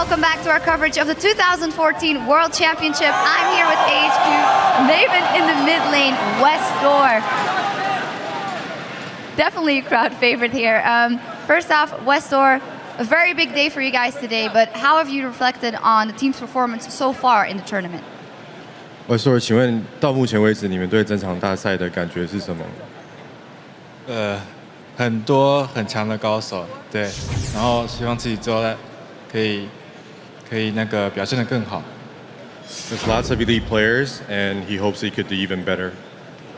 Welcome back to our coverage of the 2014 World Championship. I'm here with AHQ Maven in the mid lane, West Door. Definitely a crowd favorite here. First off, West Door, a very big day for you guys today, but how have you reflected on the team's performance so far in the tournament? West Door，请问到目前为止，你们对整场大赛的感觉是什么？很多很强的高手，对，然后希望自己之后可以那个表现得更好。There's lots of elite players, and he hopes he could do even better.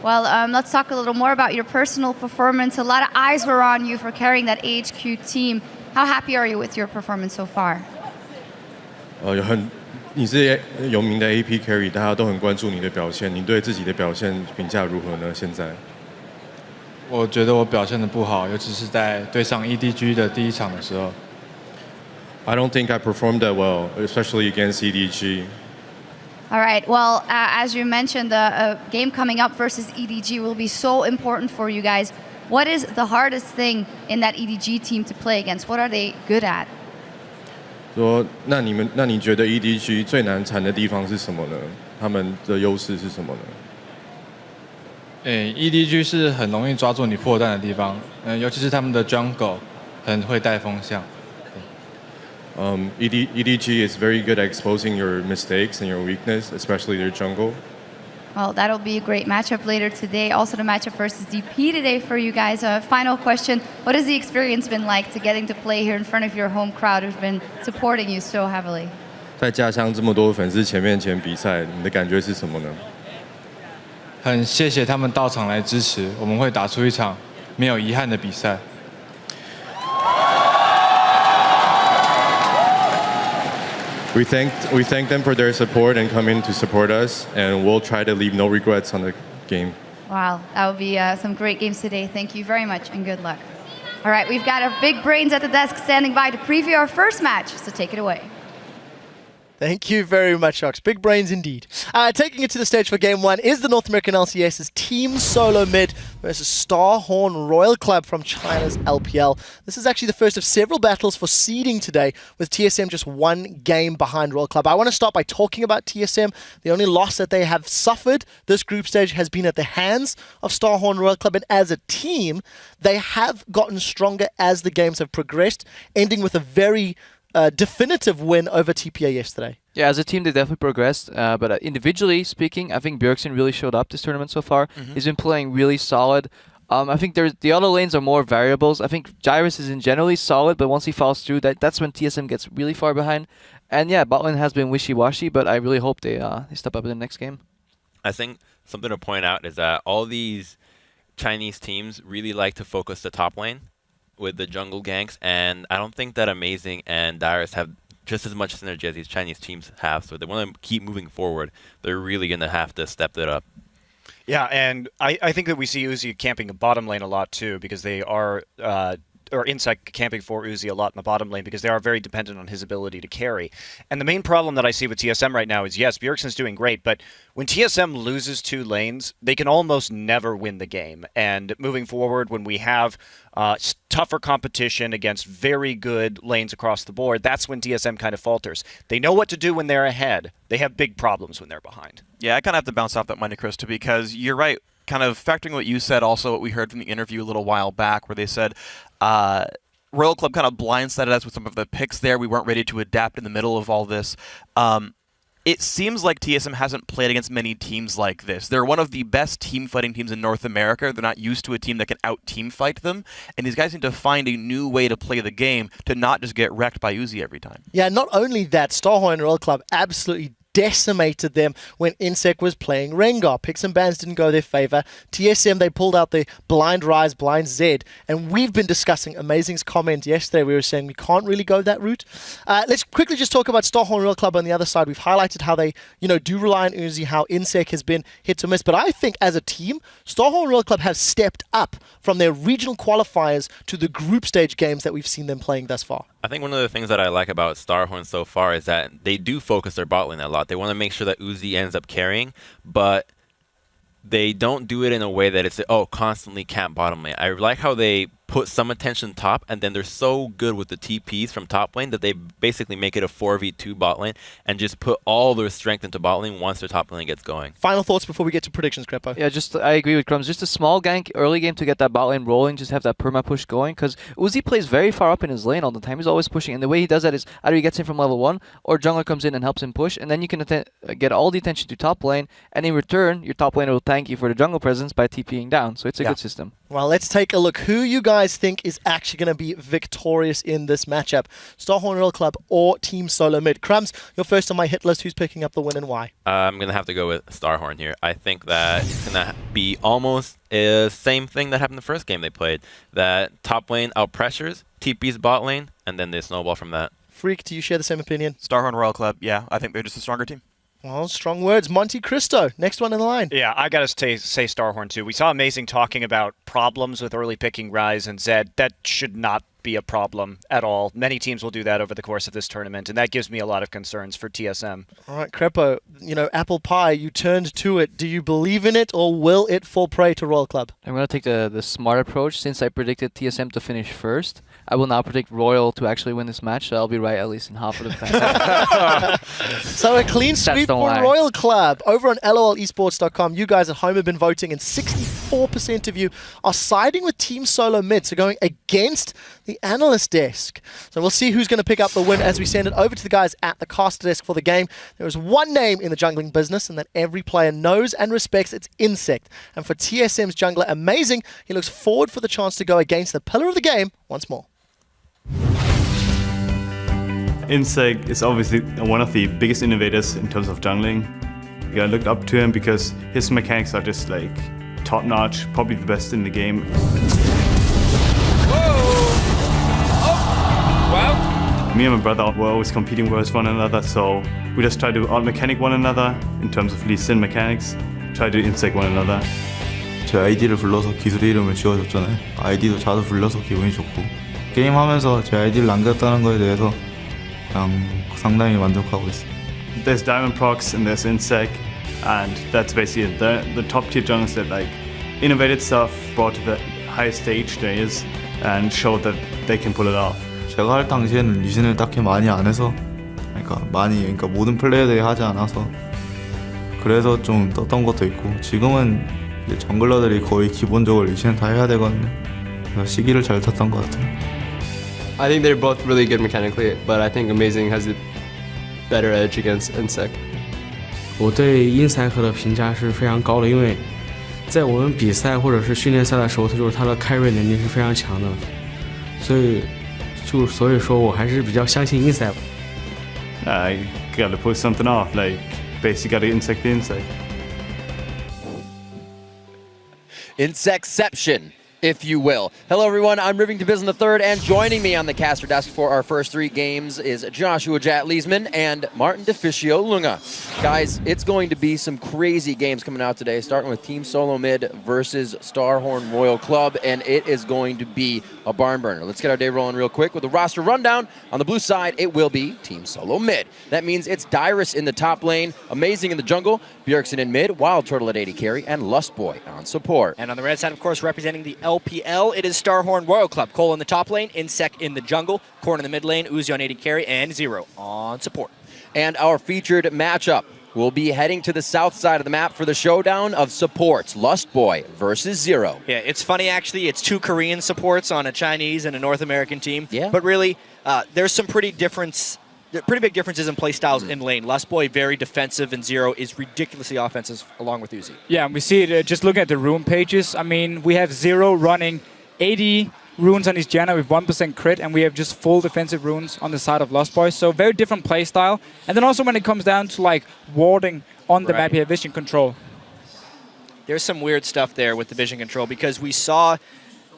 Well, let's talk a little more about your personal performance. A lot of eyes were on you for carrying that AHQ team. How happy are you with your performance so far? 你是有名的 AP carry， 大家都很关注你的表现。你对自己的表现评价如何呢？现在？我觉得我表现得不好，尤其是在对上 EDG 的第一场的时候。I don't think I performed that well, especially against EDG. All right. Well, as you mentioned, the game coming up versus EDG will be so important for you guys. What is the hardest thing in that EDG team to play against? What are they good at? 说，那你觉得 EDG 最难缠的地方是什么呢？他们的优势是什么呢？EDG 是很容易抓住你破绽的地方，尤其是他们的 jungle 很会带风向。EDG is very good at exposing your mistakes and your weakness, especially their jungle. Well, that'll be a great matchup later today. Also the matchup versus DP today for you guys. Final question, what has the experience been like to getting to play here in front of your home crowd who's been supporting you so heavily? 在家乡这么多粉丝前比赛，你的感觉是什么呢？很谢谢他们到场来支持，我们会打出一场没有遗憾的比赛。We thank them for their support and coming to support us, and we'll try to leave no regrets on the game. Wow, that will be some great games today. Thank you very much and good luck. All right, we've got our big brains at the desk standing by to preview our first match, so take it away. Thank you very much, Ox. Big brains indeed. Taking it to the stage for Game 1 is the North American LCS's Team Solo Mid versus Starhorn Royal Club from China's LPL. This is actually the first of several battles for seeding today, with TSM just one game behind Royal Club. I want to start by talking about TSM. The only loss that they have suffered this group stage has been at the hands of Starhorn Royal Club, and as a team, they have gotten stronger as the games have progressed, ending with a very definitive win over TPA yesterday. Yeah, as a team, they definitely progressed. But individually speaking, I think Bjergsen really showed up this tournament so far. He's been playing really solid. I think the other lanes are more variables. I think Gyrus is in generally solid, but once he falls through, that's when TSM gets really far behind. And yeah, bot lane has been wishy-washy, but I really hope they step up in the next game. I think something to point out is that all these Chinese teams really like to focus the top lane with the jungle ganks, and I don't think that Amazing and Dyrus have just as much synergy as these Chinese teams have, so they want to keep moving forward. They're really going to have to step it up. Yeah, and I think that we see Uzi camping the bottom lane a lot too, because they are or Insect camping for Uzi a lot in the bottom lane, because they are very dependent on his ability to carry. And the main problem that I see with TSM right now is, yes, Bjergsen's doing great, but when TSM loses two lanes, they can almost never win the game. And moving forward, when we have tougher competition against very good lanes across the board, that's when TSM kind of falters. They know what to do when they're ahead. They have big problems when they're behind. Yeah, I kind of have to bounce off that money, Chris, too, because you're right. Kind of factoring what you said, also what we heard from the interview a little while back, where they said Royal Club kind of blindsided us with some of the picks there. We weren't ready to adapt in the middle of all this. It seems like TSM hasn't played against many teams like this. They're one of the best team fighting teams in North America. They're not used to a team that can out-team fight them. And these guys need to find a new way to play the game to not just get wrecked by Uzi every time. Yeah, not only that, Starhorn Royal Club absolutely decimated them when Insect was playing Rengar. Picks and bans didn't go their favor. TSM, they pulled out the blind Rise, blind Zed, and we've been discussing Amazing's comment yesterday. We were saying we can't really go that route. Let's quickly just talk about Starhorn Royal Club on the other side. We've highlighted how they, do rely on Uzi, how Insect has been hit or miss, but I think as a team, Starhorn Royal Club have stepped up from their regional qualifiers to the group stage games that we've seen them playing thus far. I think one of the things that I like about Starhorn so far is that they do focus their bot lane a lot. They want to make sure that Uzi ends up carrying, but they don't do it in a way that it's, constantly camp bottom lane. I like how they put some attention top, and then they're so good with the TPs from top lane that they basically make it a 4v2 bot lane and just put all their strength into bot lane once their top lane gets going. Final thoughts before we get to predictions, Crepo. Yeah, I agree with Crumbs. Just a small gank early game to get that bot lane rolling, just have that perma push going, because Uzi plays very far up in his lane all the time. He's always pushing, and the way he does that is either he gets in from level 1, or jungler comes in and helps him push, and then you can get all the attention to top lane, and in return, your top laner will thank you for the jungle presence by TPing down, so it's a good system. Well, let's take a look who you guys think is actually going to be victorious in this matchup. Starhorn Royal Club or Team Solo Mid. Crumbs, you're first on my hit list. Who's picking up the win and why? I'm going to have to go with Starhorn here. I think that it's going to be almost the same thing that happened the first game they played. That top lane out-pressures, TP's bot lane, and then they snowball from that. Freak, do you share the same opinion? Starhorn Royal Club, yeah, I think they're just a stronger team. Well, strong words. Monte Cristo, next one in the line. Yeah, I got to say Starhorn too. We saw Amazing talking about problems with early picking Ryze and Zed. That should not be a problem at all. Many teams will do that over the course of this tournament, and that gives me a lot of concerns for TSM. All right, Crepo, apple pie, you turned to it. Do you believe in it, or will it fall prey to Royal Club? I'm going to take the smart approach. Since I predicted TSM to finish first, I will now predict Royal to actually win this match, so I'll be right at least in half of the time. So a clean sweep for Royal Club. Over on lolesports.com, you guys at home have been voting, and 64% of you are siding with Team Solo Mid, so going against the analyst desk. So we'll see who's going to pick up the win as we send it over to the guys at the caster desk for the game. There is one name in the jungling business, and that every player knows and respects. It's Insect. And for TSM's jungler, Amazing, he looks forward for the chance to go against the pillar of the game once more. Insect is obviously one of the biggest innovators in terms of jungling. I looked up to him because his mechanics are just like top-notch, probably the best in the game. Me and my brother were always competing with one another, so we just try to out-mechanic one another in terms of Lee Sin mechanics, try to insect one another. 제 아이디를 불러서 기술의 이름을 지어줬잖아요. 아이디도 자주 불러서 기분이 좋고 게임하면서 제 아이디를 남겼다는 거에 대해서 그냥 상당히 만족하고 있어요. There's Diamond Procs and there's Insect, and that's basically it. The top tier junglers that like innovated stuff, brought to the highest stage there is, and showed that they can pull it off. 제가 할 당시에는 리신을 딱히 많이 안 해서 그러니까 모든 플레이어들이 하지 않아서 그래서 좀 떴던 것도 있고 지금은 이제 정글러들이 거의 기본적으로 리신을 다 해야 되거든요. 그래서 시기를 잘 탔던 것 같아요. I think they're both really good mechanically, but I think Amazing has the better edge against Insect. 我对 Insect 的评价是非常高的，因为在我们比赛或者是训练赛的时候，他的 carry 能力是非常强的，所以说我还是比较相信 Insect。I gotta pull something off, like basically gotta insect the insect. Insectception, if you will. Hello everyone, I'm Rivington Bizen III, and joining me on the caster desk for our first three games is Joshua Jat Leesman and Martin DeFicio Lunga. Guys, it's going to be some crazy games coming out today, starting with Team Solo Mid versus Starhorn Royal Club, and it is going to be a barn burner. Let's get our day rolling real quick with the roster rundown. On the blue side, it will be Team Solo Mid. That means it's Dyrus in the top lane, Amazing in the jungle, Bjergsen in mid, Wild Turtle at AD carry, and Lustboy on support. And on the red side, of course, representing the LPL, it is Starhorn Royal Club. Cole in the top lane, Insect in the jungle, Korn in the mid lane, Uzi on AD carry, and Zero on support. And our featured matchup will be heading to the south side of the map for the showdown of supports, Lustboy versus Zero. Yeah, it's funny actually, it's two Korean supports on a Chinese and a North American team. Yeah. But really, there's some pretty big differences in play styles in lane. Lustboy very defensive, and Zero is ridiculously offensive along with Uzi. Yeah, and we see it just looking at the rune pages. I mean, we have Zero running 80 runes on his Janna with 1% crit, and we have just full defensive runes on the side of Lustboy. So very different play style. And then also when it comes down to like warding on the map, you have vision control. There's some weird stuff there with the vision control, because we saw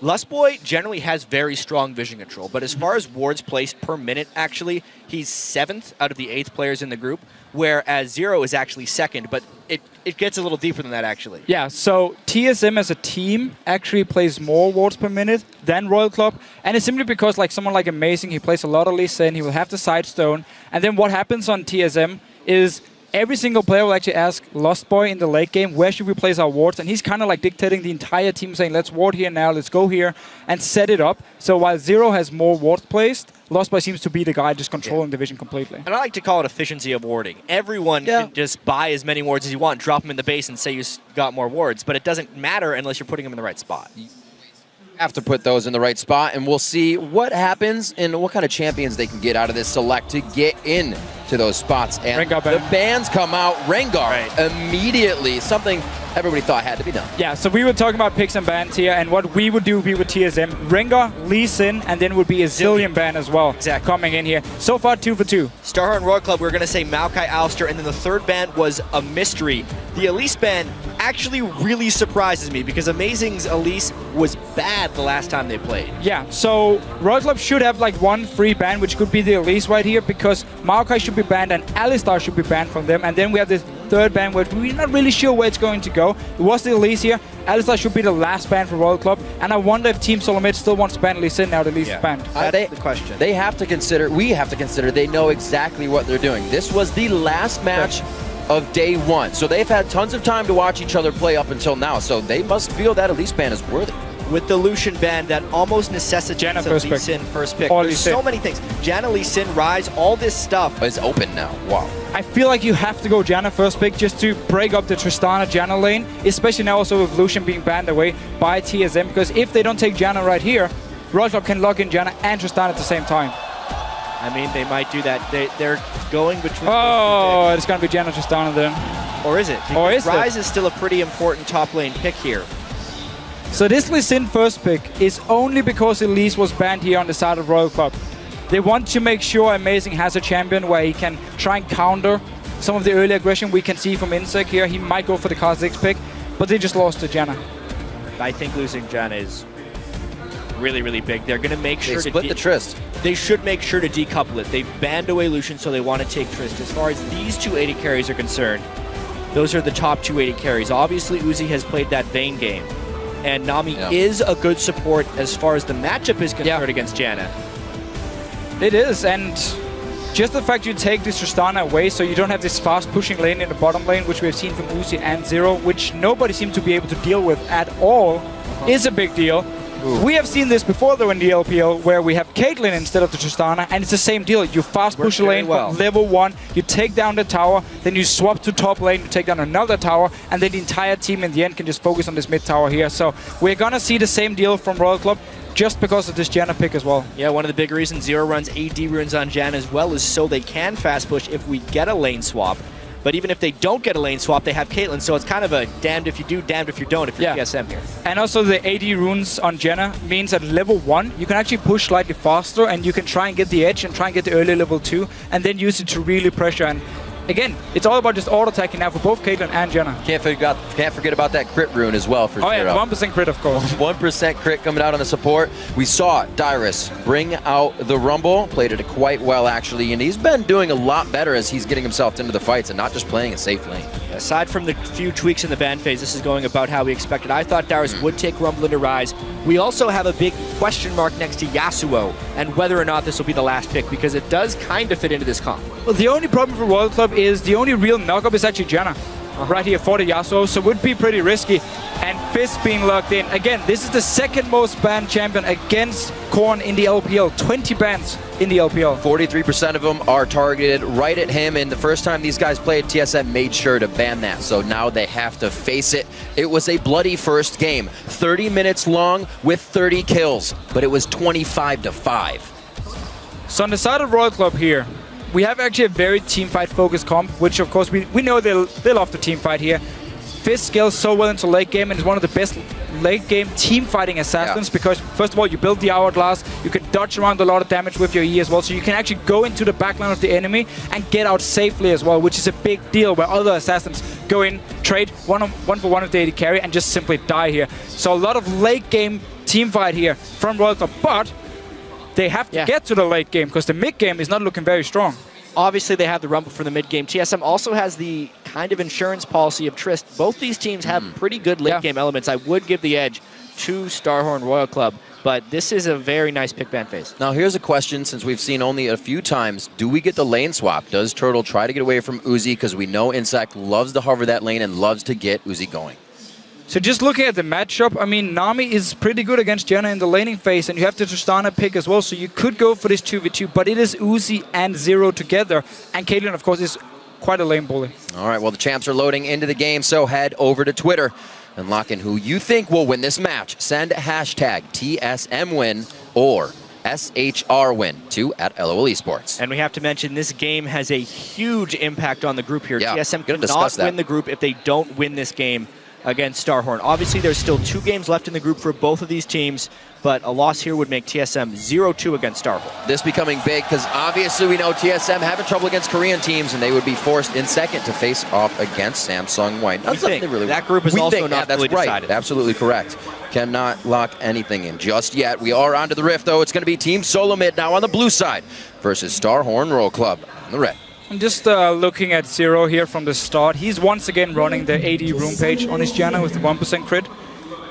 Lustboy generally has very strong vision control, but as far as wards placed per minute, actually, he's 7th out of the 8th players in the group, whereas Zero is actually 2nd, but it gets a little deeper than that, actually. Yeah, so TSM as a team actually plays more wards per minute than Royal Club, and it's simply because like someone like Amazing, he plays a lot of Lee Sin, he will have the side stone, and then what happens on TSM is every single player will actually ask Lost Boy in the late game, where should we place our wards? And he's kind of like dictating the entire team, saying, let's ward here now, let's go here, and set it up. So while Zero has more wards placed, Lost Boy seems to be the guy just controlling the vision completely. And I like to call it efficiency of warding. Everyone can just buy as many wards as you want, drop them in the base, and say you got more wards. But it doesn't matter unless you're putting them in the right spot. Have to put those in the right spot, and we'll see what happens and what kind of champions they can get out of this select to get in to those spots. And Rengar the bans come out. Rengar immediately, something everybody thought had to be done. Yeah, so we were talking about picks and bans here, and what we would do would be with TSM. Rengar, Lee Sin, and then would be a Zillion ban as well coming in here. So far, 2 for 2. Starheart and Royal Club, we were going to say Maokai, Alistair, and then the third ban was a mystery. The Elise ban actually really surprises me because Amazing's Elise was bad the last time they played. Yeah, so Royal Club should have like one free ban, which could be the Elise right here, because Maokai should be banned and Alistar should be banned from them. And then we have this third ban where we're not really sure where it's going to go. It was the Elise here. Alistar should be the last ban for Royal Club. And I wonder if Team Solomid still wants to ban Elise now that Elise is banned. That's the question. They have to consider, we have to consider, they know exactly what they're doing. This was the last match of day one. So they've had tons of time to watch each other play up until now. So they must feel that Elise ban is worthy. With the Lucian ban, that almost necessitates a Lee Sin first pick. There's so many things. Janna, Lee Sin, Rise, all this stuff is open now. Wow. I feel like you have to go Janna first pick just to break up the Tristana Janna lane, especially now also with Lucian being banned away by TSM, because if they don't take Janna right here, Royal Club can lock in Janna and Tristana at the same time. I mean, they might do that. They're going between... Oh, it's going to be Janna Tristana then. Or is it? Or is Rise is still a pretty important top lane pick here. So this Lee Sin first pick is only because Elise was banned here on the side of Royal Club. They want to make sure Amazing has a champion where he can try and counter some of the early aggression we can see from Insec here. He might go for the Kha'Zix pick, but they just lost to Janna. I think losing Janna is really, really big. They're going to make sure to split the Trist. They should make sure to decouple it. They've banned away Lucian, so they want to take Trist. As far as these 280 carries are concerned, those are the top 280 carries. Obviously, Uzi has played that Vayne game. And Nami is a good support as far as the matchup is concerned against Janna. It is, and just the fact you take this Tristana away so you don't have this fast pushing lane in the bottom lane, which we have seen from Uzi and Zero, which nobody seemed to be able to deal with at all, is a big deal. We have seen this before though in the LPL, where we have Caitlyn instead of the Tristana, and it's the same deal. You fast push a lane from level 1, you take down the tower, then you swap to top lane, you take down another tower, and then the entire team in the end can just focus on this mid tower here. So we're gonna see the same deal from Royal Club, just because of this Janna pick as well. Yeah, one of the big reasons Zero runs AD runes on Janna as well is so they can fast push if we get a lane swap. But even if they don't get a lane swap, they have Caitlyn, so it's kind of a damned if you do, damned if you don't if you're TSM here. And also the AD runes on Janna means at level 1, you can actually push slightly faster and you can try and get the edge and try and get the early level 2 and then use it to really pressure. And again, it's all about just auto-attacking now for both Caitlyn and Janna. Can't forget about that crit rune as well for Zero. Oh yeah, 1% crit of course. 1% crit coming out on the support. We saw Dyrus bring out the Rumble, played it quite well actually, and he's been doing a lot better as he's getting himself into the fights and not just playing a safe lane. Aside from the few tweaks in the ban phase, this is going about how we expected. I thought Dyrus would take Rumble into Rise. We also have a big question mark next to Yasuo and whether or not this will be the last pick, because it does kind of fit into this comp. Well, the only problem for Royal Club is the only real knockup is actually Janna. Right here for the Yasuo, so it would be pretty risky. And Fizz being locked in. Again, this is the second most banned champion against Korn in the LPL. 20 bans in the LPL. 43% of them are targeted right at him, and the first time these guys played, TSM made sure to ban that. So now they have to face it. It was a bloody first game. 30 minutes long with 30 kills, but it was 25-5. So on the side of Royal Club here, we have actually a very teamfight focused comp, which of course we know they love the teamfight here. Fizz scales so well into late game and is one of the best late game team fighting assassins because first of all you build the hourglass, you can dodge around a lot of damage with your E as well, so you can actually go into the backline of the enemy and get out safely as well, which is a big deal where other assassins go in, trade one for one of the AD carry and just simply die here. So a lot of late game team fight here from Royal Club, but they have to get to the late game because the mid game is not looking very strong. obviously they have the Rumble for the mid game. TSM also has the kind of insurance policy of Trist. Both these teams have pretty good late game elements. I would give the edge to Starhorn Royal Club, but this is a very nice pick ban phase. Now here's a question, since we've seen only a few times, do we get the lane swap? Does Turtle try to get away from Uzi? Because we know Insect loves to hover that lane and loves to get Uzi going. So just looking at the matchup, I mean, Nami is pretty good against Jenna in the laning phase, and you have the Tristana pick as well, so you could go for this 2v2, but it is Uzi and Zero together, and Caitlyn, of course, is quite a lane bully. All right, well, the champs are loading into the game, so head over to Twitter and lock in who you think will win this match. Send hashtag TSMWin or SHR win to @LOL Esports. And we have to mention this game has a huge impact on the group here. Yeah, TSM gonna cannot discuss that. win the group if they don't win this game against Starhorn. Obviously, there's still 2 games left in the group for both of these teams, but a loss here would make TSM 0-2 against Starhorn. This becoming big because obviously we know TSM having trouble against Korean teams, and they would be forced in second to face off against Samsung White. That's something they really that group is we also think, not that's fully right. decided. Absolutely correct. Cannot lock anything in just yet. We are onto the Rift, though. It's going to be Team Solo Mid now on the blue side versus Starhorn Royal Club on the red. I'm just looking at Zero here from the start. He's once again running the 80 room page on his Janna with the 1% crit.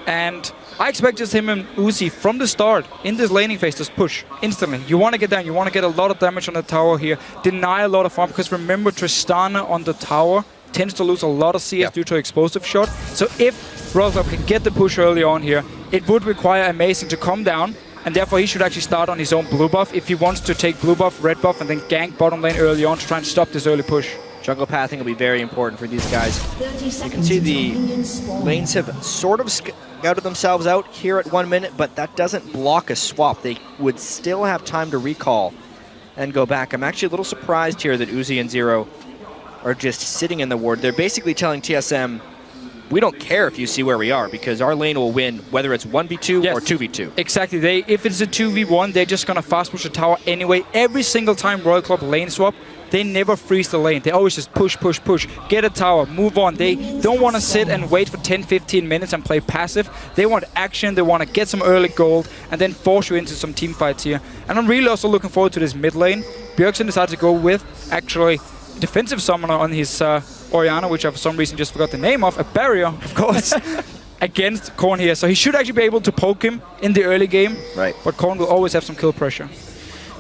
And I expect just him and Uzi from the start in this laning phase to push instantly. You want to get down, you want to get a lot of damage on the tower here, deny a lot of farm, because remember Tristana on the tower tends to lose a lot of CS due to explosive shot. So if Royal Club can get the push early on here, it would require Amazing to come down, and therefore he should actually start on his own blue buff if he wants to take blue buff, red buff, and then gank bottom lane early on to try and stop this early push. Jungle pathing will be very important for these guys. You can see the lanes have sort of scouted themselves out here at 1 minute, but that doesn't block a swap. They would still have time to recall and go back. I'm actually a little surprised here that Uzi and Zero are just sitting in the ward. They're basically telling TSM, we don't care if you see where we are, because our lane will win whether it's 1v2 or 2v2. Exactly. If it's a 2v1, they're just going to fast push the tower anyway. Every single time Royal Club lane swap, they never freeze the lane. They always just push, push, push. Get a tower, move on. They don't want to sit and wait for 10-15 minutes and play passive. They want action. They want to get some early gold and then force you into some team fights here. And I'm really also looking forward to this mid lane. Bjergsen decided to go with, actually, defensive summoner on his Orianna, which I for some reason just forgot the name of, a barrier, of course, against Korn here. So he should actually be able to poke him in the early game. Right. But Korn will always have some kill pressure.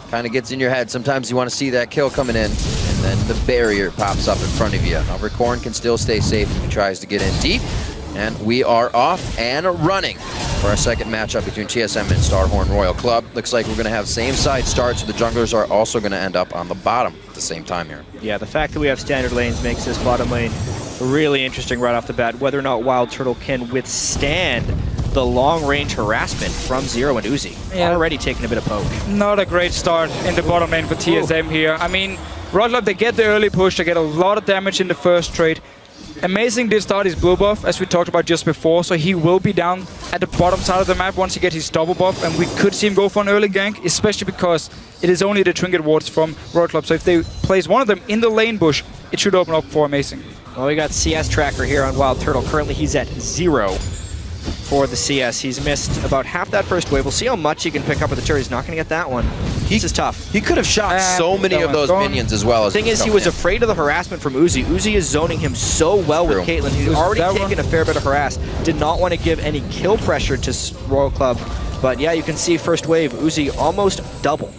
Kind of gets in your head. Sometimes you want to see that kill coming in, and then the barrier pops up in front of you. However, Korn can still stay safe if he tries to get in deep. And we are off and running for our second matchup between TSM and Starhorn Royal Club. Looks like we're going to have same side starts, so the junglers are also going to end up on the bottom at the same time here. Yeah, the fact that we have standard lanes makes this bottom lane really interesting right off the bat. Whether or not Wild Turtle can withstand the long-range harassment from Zero and Uzi. Already taking a bit of poke. Not a great start in the bottom lane for TSM here. I mean, Royal Club, they get the early push, they get a lot of damage in the first trade. Amazing did start his blue buff, as we talked about just before, so he will be down at the bottom side of the map once he gets his double buff, and we could see him go for an early gank, especially because it is only the trinket wards from Royal Club, so if they place one of them in the lane bush, it should open up for Amazing. Well, we got CS tracker here on Wild Turtle. Currently he's at 0 for the CS. He's missed about half that first wave. We'll see how much he can pick up with the turret. He's not going to get that one. This is tough. He could have shot so many of those minions as well. The thing is, he was afraid of the harassment from Uzi. Uzi is zoning him so well with Caitlyn. He's already taken a fair bit of harass. Did not want to give any kill pressure to Royal Club. But yeah, you can see first wave, Uzi almost double.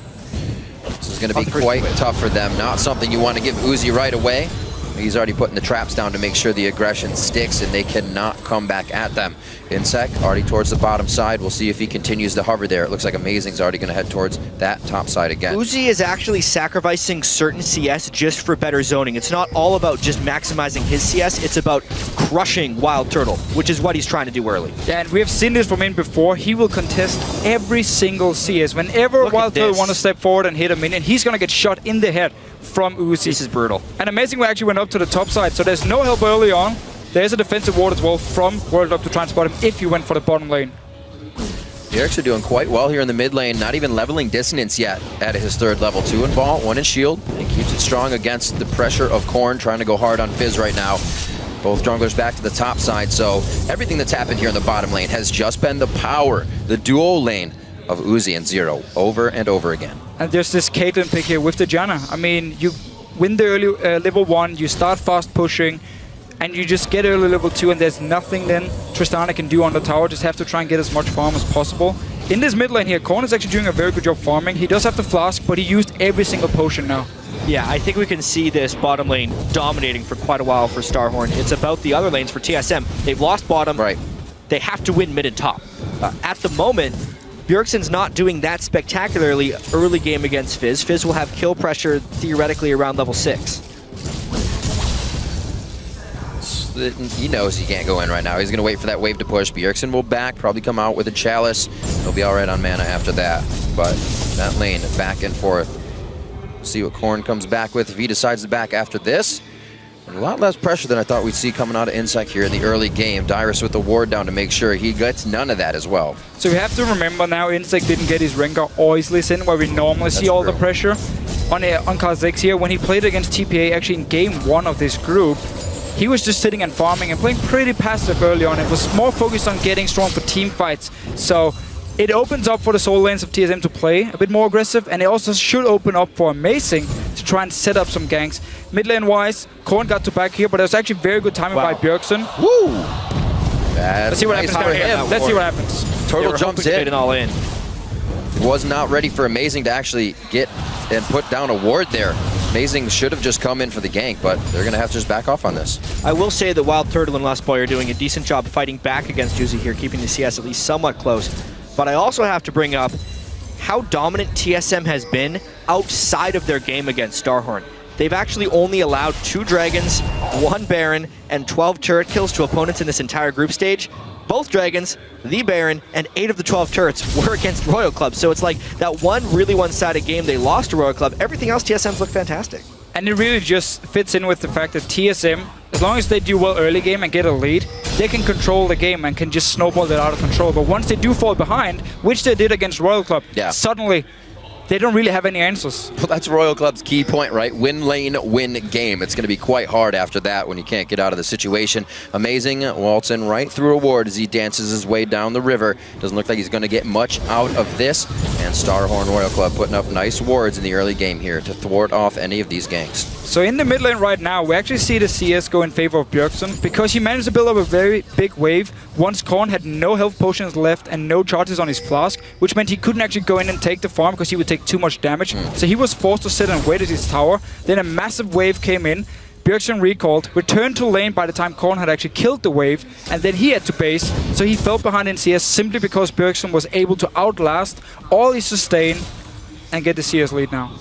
This is going to be quite tough for them. Not something you want to give Uzi right away. He's already putting the traps down to make sure the aggression sticks and they cannot come back at them. Insect already towards the bottom side. We'll see if he continues to hover there. It looks like Amazing's already going to head towards that top side again. Uzi is actually sacrificing certain CS just for better zoning. It's not all about just maximizing his CS. It's about crushing Wild Turtle, which is what he's trying to do early. Yeah, and we have seen this from him before. He will contest every single CS. Whenever Wild Turtle wants to step forward and hit a minion, he's going to get shot in the head from Uzi. This is brutal. And Amazing we actually went up to the top side, so there's no help early on. There's a defensive ward as well from World Up to try and spot him if you went for the bottom lane. You're actually doing quite well here in the mid lane, not even leveling dissonance yet at his third level. 2 in ball, 1 in shield, and keeps it strong against the pressure of Korn, trying to go hard on Fizz right now. Both junglers back to the top side, so everything that's happened here in the bottom lane has just been the power, the duo lane of Uzi and Zero over and over again. And there's this Caitlyn pick here with the Janna. I mean, win the early level 1, you start fast pushing, and you just get early level 2, and there's nothing then Tristana can do on the tower. Just have to try and get as much farm as possible. In this mid lane here, Korn is actually doing a very good job farming. He does have the flask, but he used every single potion now. Yeah, I think we can see this bottom lane dominating for quite a while for Starhorn. It's about the other lanes for TSM. They've lost bottom. Right. They have to win mid and top. At the moment, Bjergsen's not doing that spectacularly early game against Fizz. Fizz will have kill pressure theoretically around level 6. He knows he can't go in right now. He's going to wait for that wave to push. Bjergsen will back, probably come out with a chalice. He'll be all right on mana after that. But that lane, back and forth. See what Korn comes back with if he decides to back after this. And a lot less pressure than I thought we'd see coming out of Insec here in the early game. Dyrus with the ward down to make sure he gets none of that as well. So we have to remember now Insec didn't get his Rengar or his Lee Sin, where we normally see all the pressure. On Kha'Zix here, when he played against TPA actually in game 1 of this group, he was just sitting and farming and playing pretty passive early on. It was more focused on getting strong for team fights. So it opens up for the solo lanes of TSM to play a bit more aggressive, and it also should open up for Amazing to try and set up some ganks. Mid lane wise, Korn got to back here, but it was actually very good timing by Bjergsen. Woo! Let's see what happens down here. Let's see what happens. Turtle jumps in. All in. Was not ready for Amazing to actually get and put down a ward there. Amazing should have just come in for the gank, but they're going to have to just back off on this. I will say that Wild Turtle and Lustboy are doing a decent job fighting back against Uzi here, keeping the CS at least somewhat close. But I also have to bring up how dominant TSM has been outside of their game against Starhorn. They've actually only allowed 2 Dragons, 1 Baron, and 12 turret kills to opponents in this entire group stage. Both Dragons, the Baron, and 8 of the 12 turrets were against Royal Club. So it's like that one really one-sided game they lost to Royal Club. Everything else, TSM's looked fantastic. And it really just fits in with the fact that TSM, as long as they do well early game and get a lead, they can control the game and can just snowball it out of control. But once they do fall behind, which they did against Royal Club, suddenly they don't really have any answers. Well, that's Royal Club's key point, right? Win lane, win game. It's going to be quite hard after that when you can't get out of the situation. Amazing waltz in right through a ward as he dances his way down the river. Doesn't look like he's going to get much out of this. And Starhorn Royal Club putting up nice wards in the early game here to thwart off any of these ganks. So in the mid lane right now, we actually see the CS go in favor of Bjergsen because he managed to build up a very big wave once Korn had no health potions left and no charges on his flask, which meant he couldn't actually go in and take the farm because he would take too much damage. So he was forced to sit and wait at his tower. Then a massive wave came in. Bjergsen recalled, returned to lane by the time Korn had actually killed the wave, and then he had to base. So he fell behind in CS simply because Bjergsen was able to outlast all his sustain and get the CS lead now.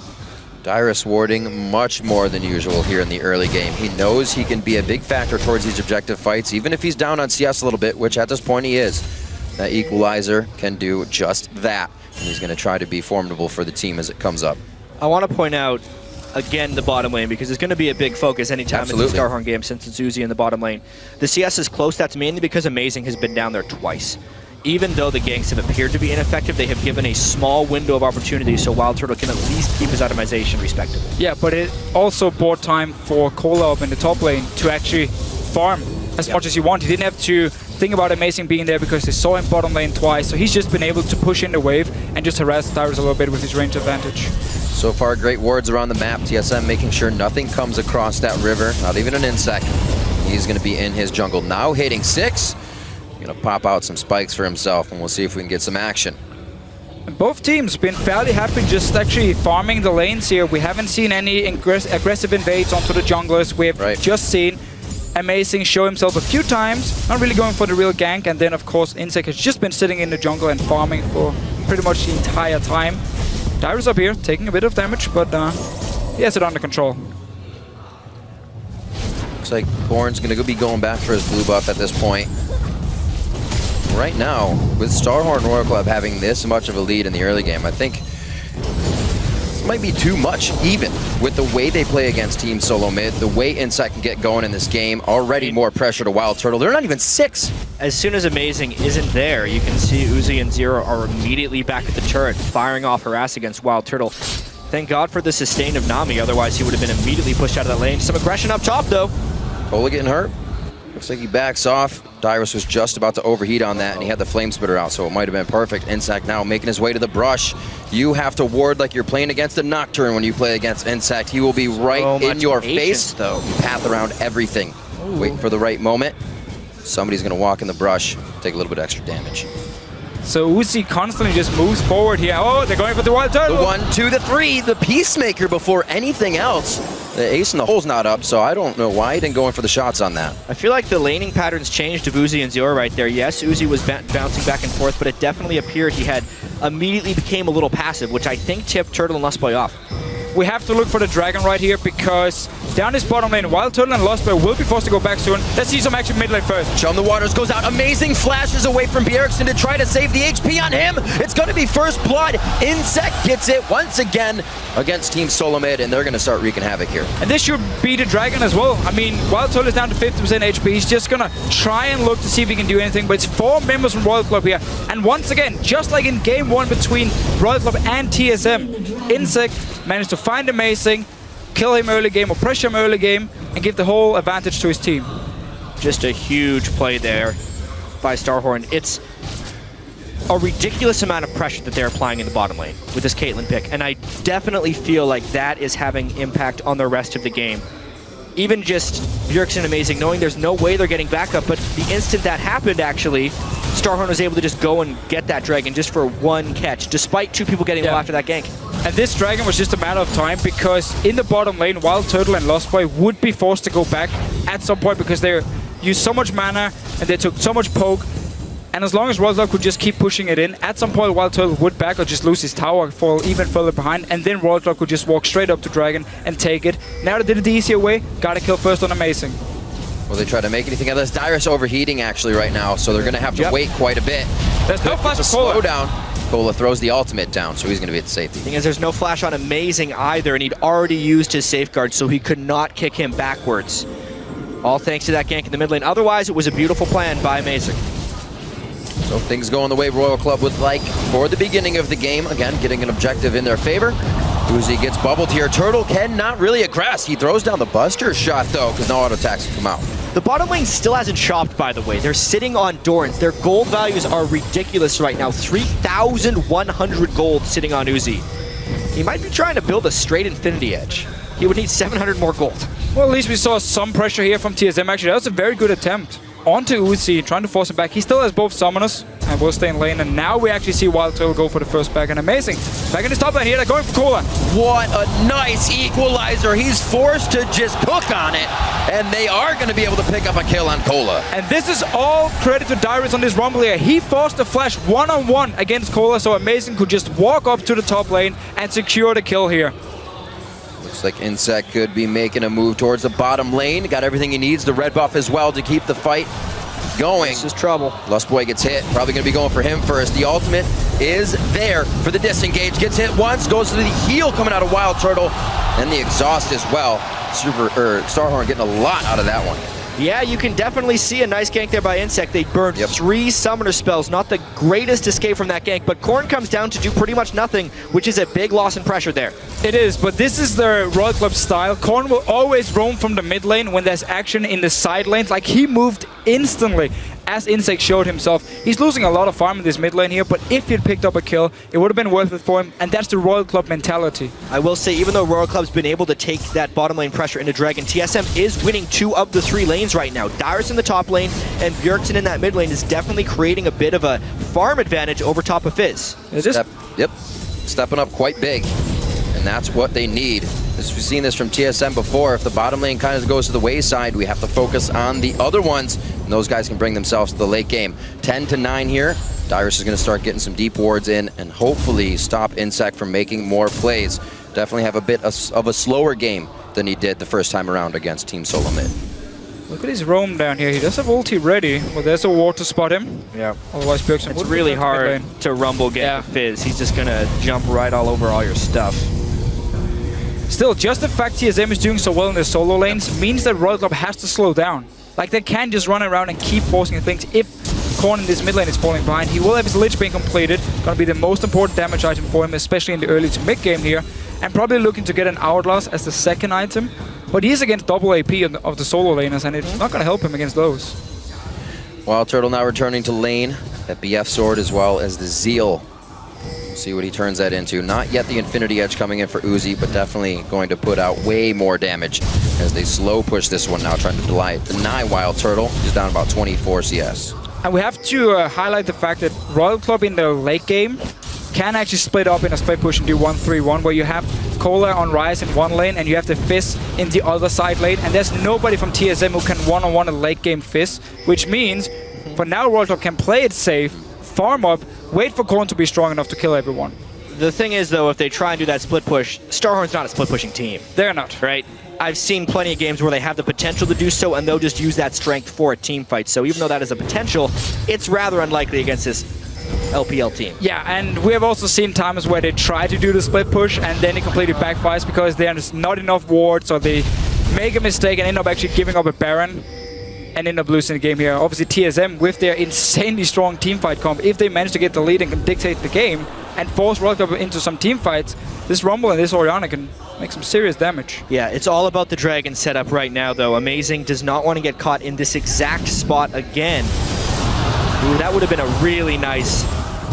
Dyrus warding much more than usual here in the early game. He knows he can be a big factor towards these objective fights, even if he's down on CS a little bit, which at this point he is. That equalizer can do just that, and he's going to try to be formidable for the team as it comes up. I want to point out, again, the bottom lane, because it's going to be a big focus anytime it's a Starhorn game since it's Uzi in the bottom lane. The CS is close, that's mainly because Amazing has been down there twice. Even though the ganks have appeared to be ineffective, they have given a small window of opportunity so Wild Turtle can at least keep his itemization respectable. Yeah, but it also bought time for Kola up in the top lane to actually farm as much as he wanted. He didn't have to think about Amazing being there because they saw him bottom lane twice, so he's just been able to push in the wave and just harass Dyrus a little bit with his range advantage. So far, great wards around the map. TSM making sure nothing comes across that river, not even an insect. He's going to be in his jungle now, hitting 6. Going to pop out some spikes for himself, and we'll see if we can get some action. And both teams been fairly happy just actually farming the lanes here. We haven't seen any aggressive invades onto the junglers. We have just seen Amazing show himself a few times, not really going for the real gank, and then of course Insec has just been sitting in the jungle and farming for pretty much the entire time. Dyrus up here, taking a bit of damage, but he has it under control. Looks like Born's going to be going back for his blue buff at this point. Right now, with Starhorn Royal Club having this much of a lead in the early game, I think this might be too much, even with the way they play against Team Solo Mid, the way Insect can get going in this game, already more pressure to Wild Turtle. They're not even 6. As soon as Amazing isn't there, you can see Uzi and Zero are immediately back at the turret, firing off harass against Wild Turtle. Thank God for the sustain of Nami, otherwise he would have been immediately pushed out of that lane. Some aggression up top, though. Kola getting hurt. Looks like he backs off. Dyrus was just about to overheat on that, and he had the flame spitter out, so it might have been perfect. Insect now making his way to the brush. You have to ward like you're playing against a Nocturne when you play against Insect. He will be right in your face, though. Path around everything. Ooh. Wait for the right moment. Somebody's going to walk in the brush, take a little bit extra damage. So Uzi constantly just moves forward here. Oh, they're going for the wild turtle. The 1, 2, the 3, the Peacemaker before anything else. The ace in the hole's not up, so I don't know why he didn't go in for the shots on that. I feel like the laning patterns changed of Uzi and Zior right there. Yes, Uzi was bouncing back and forth, but it definitely appeared he had immediately became a little passive, which I think tipped Turtle and Lustboy off. We have to look for the dragon right here because down this bottom lane, Wild Turtle and Lustboy will be forced to go back soon. Let's see some action mid lane first. Chum the Waters goes out. Amazing flashes away from Bjergsen to try to save the HP on him. It's going to be first blood. Insect gets it once again against Team Solo Mid, and they're going to start wreaking havoc here. And this should be the dragon as well. I mean, Wild Turtle is down to 50% HP. He's just going to try and look to see if he can do anything, but it's 4 members from Royal Club here. And once again, just like in game 1 between Royal Club and TSM, Insect managed to find Amazing, kill him early game or pressure him early game, and give the whole advantage to his team. Just a huge play there by Starhorn. It's a ridiculous amount of pressure that they're applying in the bottom lane with this Caitlyn pick, and I definitely feel like that is having impact on the rest of the game. Even just Bjergsen Amazing, knowing there's no way they're getting back up, but the instant that happened, actually, Starhorn was able to just go and get that dragon just for 1 catch, despite 2 people getting low after that gank. And this dragon was just a matter of time because in the bottom lane, Wild Turtle and Lustboy would be forced to go back at some point because they used so much mana and they took so much poke. And as long as Royal Club could just keep pushing it in, at some point Wild Turtle would back or just lose his tower, fall even further behind, and then Royal Club could just walk straight up to Dragon and take it. Now they did it the easier way, gotta kill first on Amazing. Will they try to make anything of this? Dyrus overheating actually right now, so they're gonna have to wait quite a bit. There's no flash for Cola. Slow down. Cola throws the ultimate down, so he's gonna be at safety. Thing is, there's no flash on Amazing either, and he'd already used his safeguard, so he could not kick him backwards. All thanks to that gank in the mid lane. Otherwise, it was a beautiful plan by Amazing. So things going the way Royal Club would like for the beginning of the game. Again, getting an objective in their favor. Uzi gets bubbled here. Turtle cannot really aggress. He throws down the Buster shot, though, because no auto attacks come out. The bottom lane still hasn't shopped, by the way. They're sitting on Dorans. Their gold values are ridiculous right now. 3,100 gold sitting on Uzi. He might be trying to build a straight Infinity Edge. He would need 700 more gold. Well, at least we saw some pressure here from TSM. Actually, that was a very good attempt. Onto Uzi, trying to force him back. He still has both summoners and will stay in lane. And now we actually see Wild Turtle go for the first back. And Amazing. Back in his top lane here, they're going for Cola. What a nice equalizer. He's forced to just cook on it. And they are going to be able to pick up a kill on Cola. And this is all credit to Dyrus on this Rumble here. He forced the flash one-on-one against Cola, so Amazing could just walk up to the top lane and secure the kill here. Looks like Insect could be making a move towards the bottom lane. Got everything he needs, the red buff as well to keep the fight going. This is trouble. Lustboy gets hit. Probably going to be going for him first. The ultimate is there for the disengage. Gets hit once, goes to the heal coming out of Wild Turtle, and the exhaust as well. Starhorn getting a lot out of that one. Yeah, you can definitely see a nice gank there by Insect. They burned 3 summoner spells. Not the greatest escape from that gank, but Korn comes down to do pretty much nothing, which is a big loss in pressure there. It is, but this is the Royal Club style. Korn will always roam from the mid lane when there's action in the side lanes. Like, he moved instantly as Insect showed himself. He's losing a lot of farm in this mid lane here, but if he'd picked up a kill, it would have been worth it for him, and that's the Royal Club mentality. I will say, even though Royal Club's been able to take that bottom lane pressure into Dragon, TSM is winning 2 of the 3 lanes right now. Dyrus in the top lane and Bjergsen in that mid lane is definitely creating a bit of a farm advantage over top of Fizz. Stepping up quite big, and that's what they need. We've seen this from TSM before. If the bottom lane kind of goes to the wayside, we have to focus on the other ones, and those guys can bring themselves to the late game. 10-9 here. Dyrus is going to start getting some deep wards in and hopefully stop Insect from making more plays. Definitely have a bit of a slower game than he did the first time around against Team Solo Mid. Look at his roam down here. He does have ulti ready, but there's a ward to spot him. Yeah. Otherwise, Bjergsen It's really hard to rumble get Fizz. He's just going to jump right all over all your stuff. Still, just the fact TSM is doing so well in their solo lanes means that Royal Club has to slow down. Like, they can't just run around and keep forcing things. If Korn in this mid lane is falling behind, he will have his Lich being completed. Gonna be the most important damage item for him, especially in the early to mid game here. And probably looking to get an Hourglass as the second item. But he's against double AP of the solo laners, and it's not going to help him against those. Wild Turtle now returning to lane. That BF sword as well as the Zeal. We'll see what he turns that into. Not yet the Infinity Edge coming in for Uzi, but definitely going to put out way more damage as they slow push this one now, trying to deny Wild Turtle. He's down about 24 CS. And we have to highlight the fact that Royal Club in the late game can actually split up in a split push and do 1-3-1, where you have Cola on Ryze in one lane and you have the Fizz in the other side lane, and there's nobody from TSM who can one-on-one a late game Fizz, which means for now Royal Club can play it safe, farm up, wait for Korn to be strong enough to kill everyone. The thing is, though, if they try and do that split push, Starhorn's not a split pushing team. They're not. Right? I've seen plenty of games where they have the potential to do so, and they'll just use that strength for a team fight. So even though that is a potential, it's rather unlikely against this LPL team. Yeah, and we have also seen times where they try to do the split push and then it completely backfires because there's not enough wards, or they make a mistake and end up actually giving up a Baron and end up losing the game here. Obviously TSM, with their insanely strong teamfight comp, if they manage to get the lead and can dictate the game and force Royal Club into some team fights, this Rumble and this Orianna can make some serious damage. Yeah, it's all about the Dragon setup right now, though. Amazing does not want to get caught in this exact spot again. Ooh, that would have been a really nice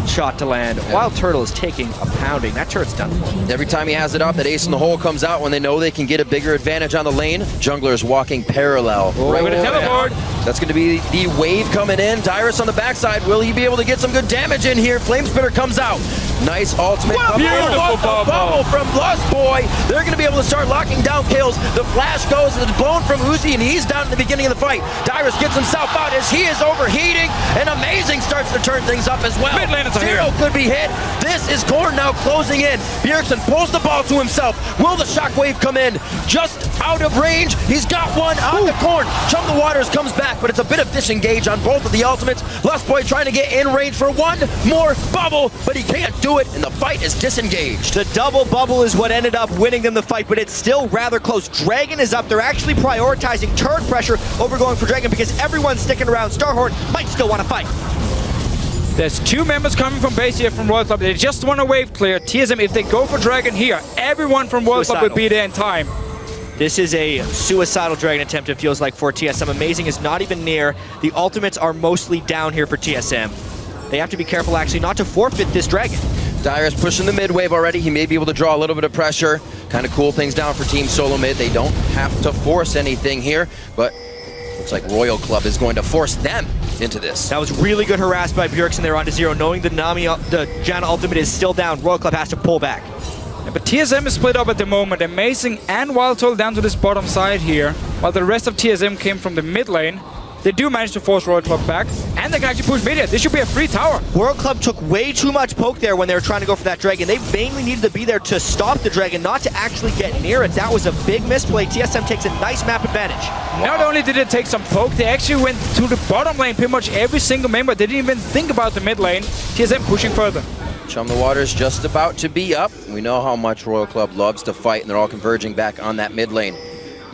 shot to land. Yeah. Wild Turtle is taking a pounding. That turret's done for. Every time he has it up, that ace in the hole comes out when they know they can get a bigger advantage on the lane. Jungler's walking parallel. Right with a teleport. That's going to be the wave coming in. Dyrus on the backside. Will he be able to get some good damage in here? Flamespitter comes out. Nice ultimate. Beautiful bubble from Lust Boy. They're going to be able to start locking down kills. The flash goes, and it's blown from Uzi, and he's down at the beginning of the fight. Dyrus gets himself out as he is overheating, and Amazing starts to turn things up as well. Zero could be hit. This is Korn now closing in. Bjergsen pulls the ball to himself. Will the shockwave come in? Just out of range. He's got one on the Korn. Chum the Waters comes back, but it's a bit of disengage on both of the ultimates. Lust Boy trying to get in range for one more bubble, but he can't do it, and the fight is disengaged. The double bubble is what ended up winning them the fight, but it's still rather close. Dragon is up. They're actually prioritizing turret pressure over going for Dragon because everyone's sticking around. Starhorn might still want to fight. There's two members coming from base here from Royal Club. They just want to wave clear. TSM, if they go for Dragon here, everyone from Royal Club will be there in time. This is a suicidal Dragon attempt, it feels like, for TSM. Amazing is not even near. The ultimates are mostly down here for TSM. They have to be careful, actually, not to forfeit this Dragon. Dyrus pushing the mid wave already. He may be able to draw a little bit of pressure, kind of cool things down for Team Solo Mid. They don't have to force anything here, but looks like Royal Club is going to force them into this. That was really good harass by Bjergsen there onto zero, knowing the Janna ultimate is still down. Royal Club has to pull back. Yeah, but TSM is split up at the moment. Amazing and Wild Turtle down to this bottom side here, while the rest of TSM came from the mid lane. They do manage to force Royal Club back, and they can actually push mid here. This should be a free tower. World Club took way too much poke there when they were trying to go for that Dragon. They mainly needed to be there to stop the Dragon, not to actually get near it. That was a big misplay. TSM takes a nice map advantage. Not only did it take some poke, they actually went to the bottom lane pretty much every single member. They didn't even think about the mid lane. TSM pushing further. Chum the Waters just about to be up. We know how much Royal Club loves to fight, and they're all converging back on that mid lane.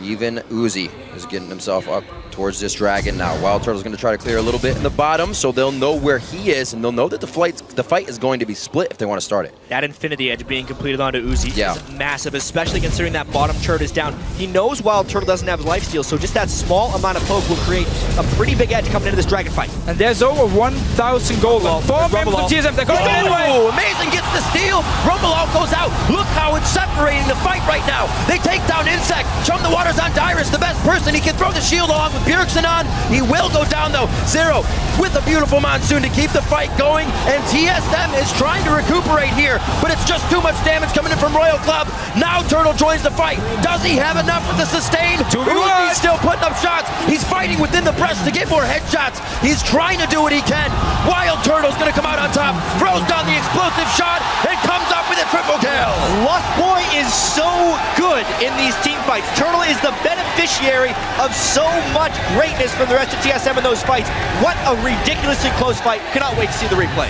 Even Uzi is getting himself up towards this Dragon now. Wild Turtle's going to try to clear a little bit in the bottom, so they'll know where he is, and they'll know that the fight is going to be split if they want to start it. That Infinity Edge being completed onto Uzi is massive, especially considering that bottom turret is down. He knows Wild Turtle doesn't have lifesteal, so just that small amount of poke will create a pretty big edge coming into this Dragon fight. And there's over 1,000 gold. Four members of TSM, they're going anyway. Amazing gets the steal. Rumble out goes out. Look how it's separating the fight right now. They take down Insect. Chum the Waters on Dyrus, the best person. He can throw the shield along with Bjergsen on. He will go down though. Zero with a beautiful monsoon to keep the fight going, and TSM is trying to recuperate here, but it's just too much damage coming in from Royal Club. Now Turtle joins the fight. Does he have enough with the sustain? Uzi's still putting up shots. He's fighting within the breast to get more headshots. He's trying to do what he can. Wild Turtle's gonna come out on top, throws down the explosive shot, and comes up with a triple kill. Lust Boy is so good in these team fights. Turtle is the beneficiary of so much greatness from the rest of TSM in those fights. What a ridiculously close fight. Cannot wait to see the replay.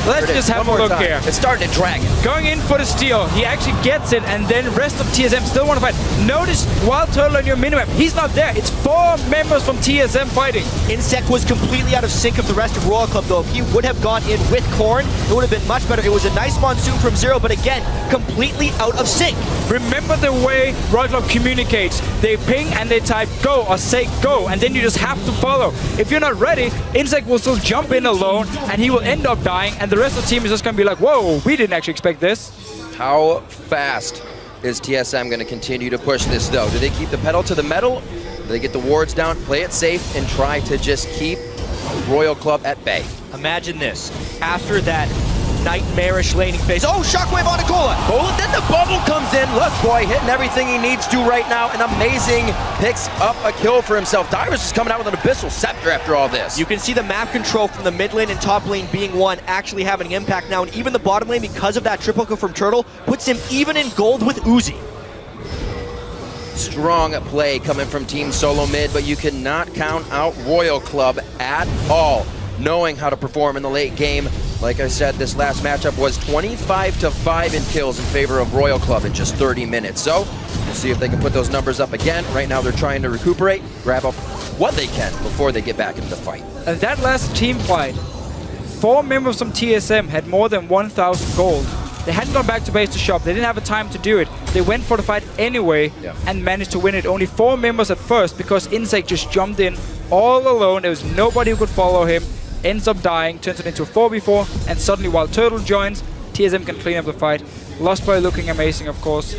Let's just have a look here. It's starting to drag it. Going in for the steal. He actually gets it, and then rest of TSM still want to fight. Notice Wild Turtle on your minimap. He's not there. It's 4 members from TSM fighting. Insec was completely out of sync of the rest of Royal Club, though. If he would have gone in with Korn, it would have been much better. It was a nice monsoon from Zero, but again, completely out of sync. Remember the way Royal Club communicates. They ping and they type go or say go, and then you just have to follow. If you're not ready, Insec will still jump in alone, and he will end up dying, and the rest of the team is just going to be like, whoa, we didn't actually expect this. How fast is TSM going to continue to push this, though? Do they keep the pedal to the metal? Do they get the wards down, play it safe, and try to just keep Royal Club at bay? Imagine this. After that nightmarish laning phase. Oh, shockwave on Cola. Cola, then the bubble comes in. Lustboy hitting everything he needs to right now. And Amazing picks up a kill for himself. Dyrus is coming out with an Abyssal Scepter after all this. You can see the map control from the mid lane and top lane being one actually having an impact now. And even the bottom lane, because of that triple kill from Turtle, puts him even in gold with Uzi. Strong play coming from Team Solo Mid, but you cannot count out Royal Club at all, knowing how to perform in the late game. Like I said, this last matchup was 25-5 in kills in favor of Royal Club in just 30 minutes. So we'll see if they can put those numbers up again. Right now they're trying to recuperate, grab up what they can before they get back into the fight. And that last team fight, 4 members from TSM had more than 1,000 gold. They hadn't gone back to base to shop. They didn't have a time to do it. They went for the fight anyway and managed to win it. Only 4 members at first because Insec just jumped in all alone. There was nobody who could follow him. Ends up dying, turns it into a 4v4, and suddenly while Turtle joins, TSM can clean up the fight. Lustboy looking amazing, of course.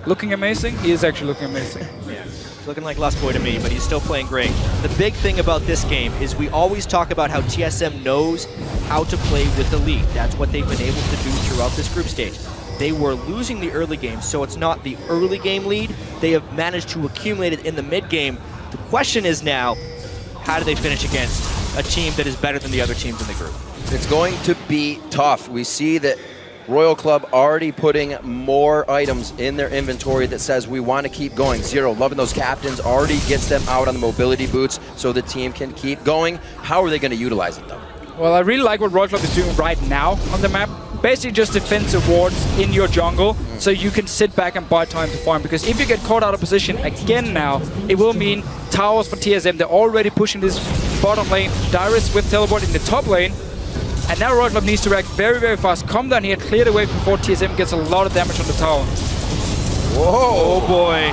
Looking amazing? He is actually looking amazing. Yeah, it's looking like Lustboy to me, but he's still playing great. The big thing about this game is we always talk about how TSM knows how to play with the lead. That's what they've been able to do throughout this group stage. They were losing the early game, so it's not the early game lead. They have managed to accumulate it in the mid game. The question is now, how do they finish against a team that is better than the other teams in the group? It's going to be tough. We see that Royal Club already putting more items in their inventory that says we want to keep going. Zero, loving those captains, already gets them out on the mobility boots so the team can keep going. How are they going to utilize it, though? Well, I really like what Royal Club is doing right now on the map. Basically just defensive wards in your jungle so you can sit back and buy time to farm, because if you get caught out of position again now, it will mean towers for TSM. They're already pushing this bottom lane. Dyrus with teleport in the top lane, and now Royal Club needs to react very, very fast. Come down here, clear the way before TSM gets a lot of damage on the tower. Whoa, oh boy.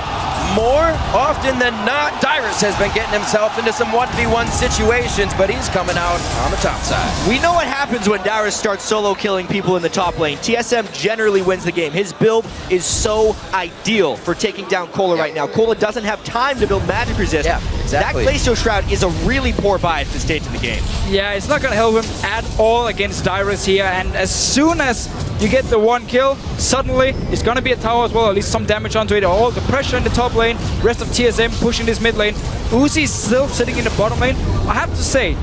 More often than not, Dyrus has been getting himself into some 1v1 situations, but he's coming out on the top side. We know what happens when Dyrus starts solo killing people in the top lane. TSM generally wins the game. His build is so ideal for taking down Cola right now. Cola doesn't have time to build magic resist. Yeah, exactly. That Glacial Shroud is a really poor buy at this stage of the game. Yeah, it's not going to help him at all against Dyrus here, and as soon as you get the 1 kill, suddenly it's going to be a tower as well, at least some damage onto it. All the pressure in the top lane, rest of TSM pushing this mid lane. Uzi is still sitting in the bottom lane. I have to say,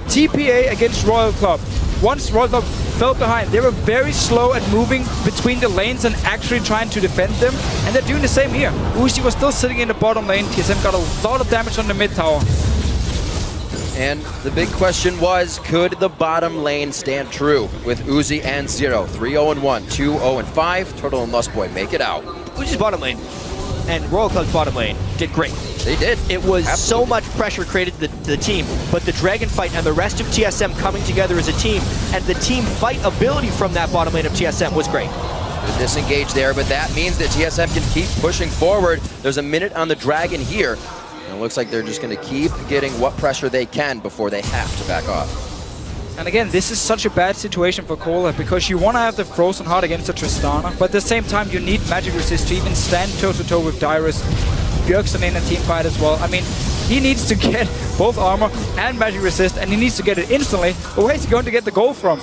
TPA against Royal Club. Once Royal Club fell behind, they were very slow at moving between the lanes and actually trying to defend them, and they're doing the same here. Uzi was still sitting in the bottom lane. TSM got a lot of damage on the mid tower. And the big question was, could the bottom lane stand true with Uzi and Zero? 3-0-1, 2-0-5. Turtle and Lustboy make it out. Uzi's bottom lane and Royal Club's bottom lane did great. They did. It was so much pressure created to the team, but the Dragon fight and the rest of TSM coming together as a team, and the team fight ability from that bottom lane of TSM was great. Good disengage there, but that means that TSM can keep pushing forward. There's a minute on the Dragon here. And it looks like they're just going to keep getting what pressure they can before they have to back off. And again, this is such a bad situation for Cola because you want to have the Frozen Heart against the Tristana, but at the same time you need magic resist to even stand toe-to-toe with Dyrus. Bjergsen in a team fight as well. I mean, he needs to get both armor and magic resist, and he needs to get it instantly. But where is he going to get the gold from?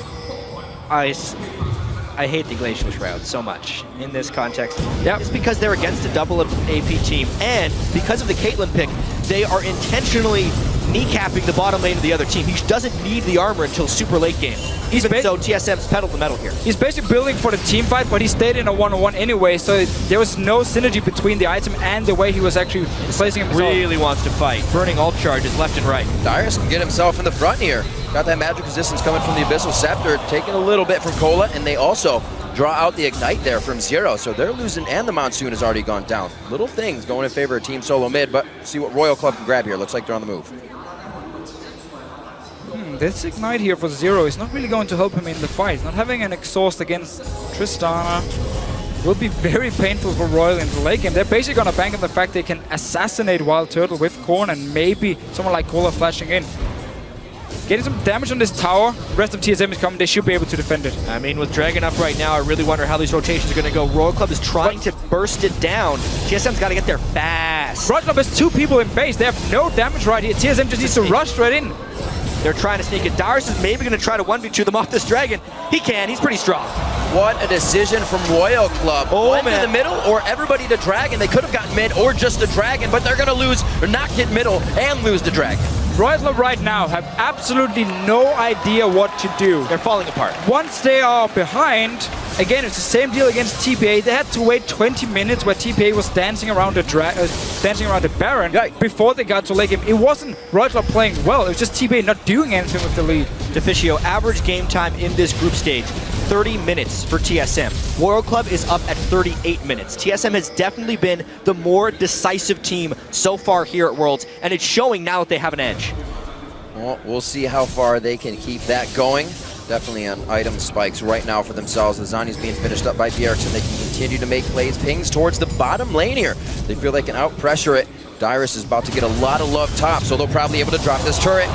I hate the Glacial Shroud so much in this context. Yep. It's because they're against a double AP team, and because of the Caitlyn pick, they are intentionally kneecapping the bottom lane of the other team. He doesn't need the armor until super late game. Even so, TSM's pedal the metal here. He's basically building for the team fight, but he stayed in a 1-on-1 anyway, so there was no synergy between the item and the way he was actually placing himself. Really wants to fight, burning ult charges left and right. Dyrus can get himself in the front here. Got that magic resistance coming from the Abyssal Scepter, taking a little bit from Cola, and they also draw out the Ignite there from Zero, so they're losing, and the Monsoon has already gone down. Little things going in favor of Team Solo mid, but see what Royal Club can grab here. Looks like they're on the move. This Ignite here for Zero is not really going to help him in the fight. Not having an exhaust against Tristana will be very painful for Royal in the late game. They're basically going to bank on the fact they can assassinate Wild Turtle with Korn and maybe someone like Cola flashing in. Getting some damage on this tower. The rest of TSM is coming. They should be able to defend it. I mean, with Dragon up right now, I really wonder how these rotations are going to go. Royal Club is trying to burst it down. TSM's got to get there fast. Royal Club has 2 people in base. They have no damage right here. TSM just needs to rush right in. They're trying to sneak it. Darius is maybe going to try to 1v2 them off this Dragon. He can. He's pretty strong. What a decision from Royal Club. One in the middle or everybody to Dragon. They could have gotten mid or just the Dragon, but they're going to lose or not get middle and lose the Dragon. Royal Club right now have absolutely no idea what to do. They're falling apart. Once they are behind, again, it's the same deal against TPA. They had to wait 20 minutes where TPA was dancing around the Baron before they got to late game. It wasn't Royal Club playing well. It was just TPA not doing anything with the lead. Deficio, average game time in this group stage, 30 minutes for TSM. Royal Club is up at 38 minutes. TSM has definitely been the more decisive team so far here at Worlds, and it's showing now that they have an edge. Well, we'll see how far they can keep that going. Definitely on item spikes right now for themselves. Lasagna's being finished up by Bjergsen. They can continue to make plays. Pings towards the bottom lane here. They feel they can out-pressure it. Dyrus is about to get a lot of love top, so they'll probably be able to drop this turret.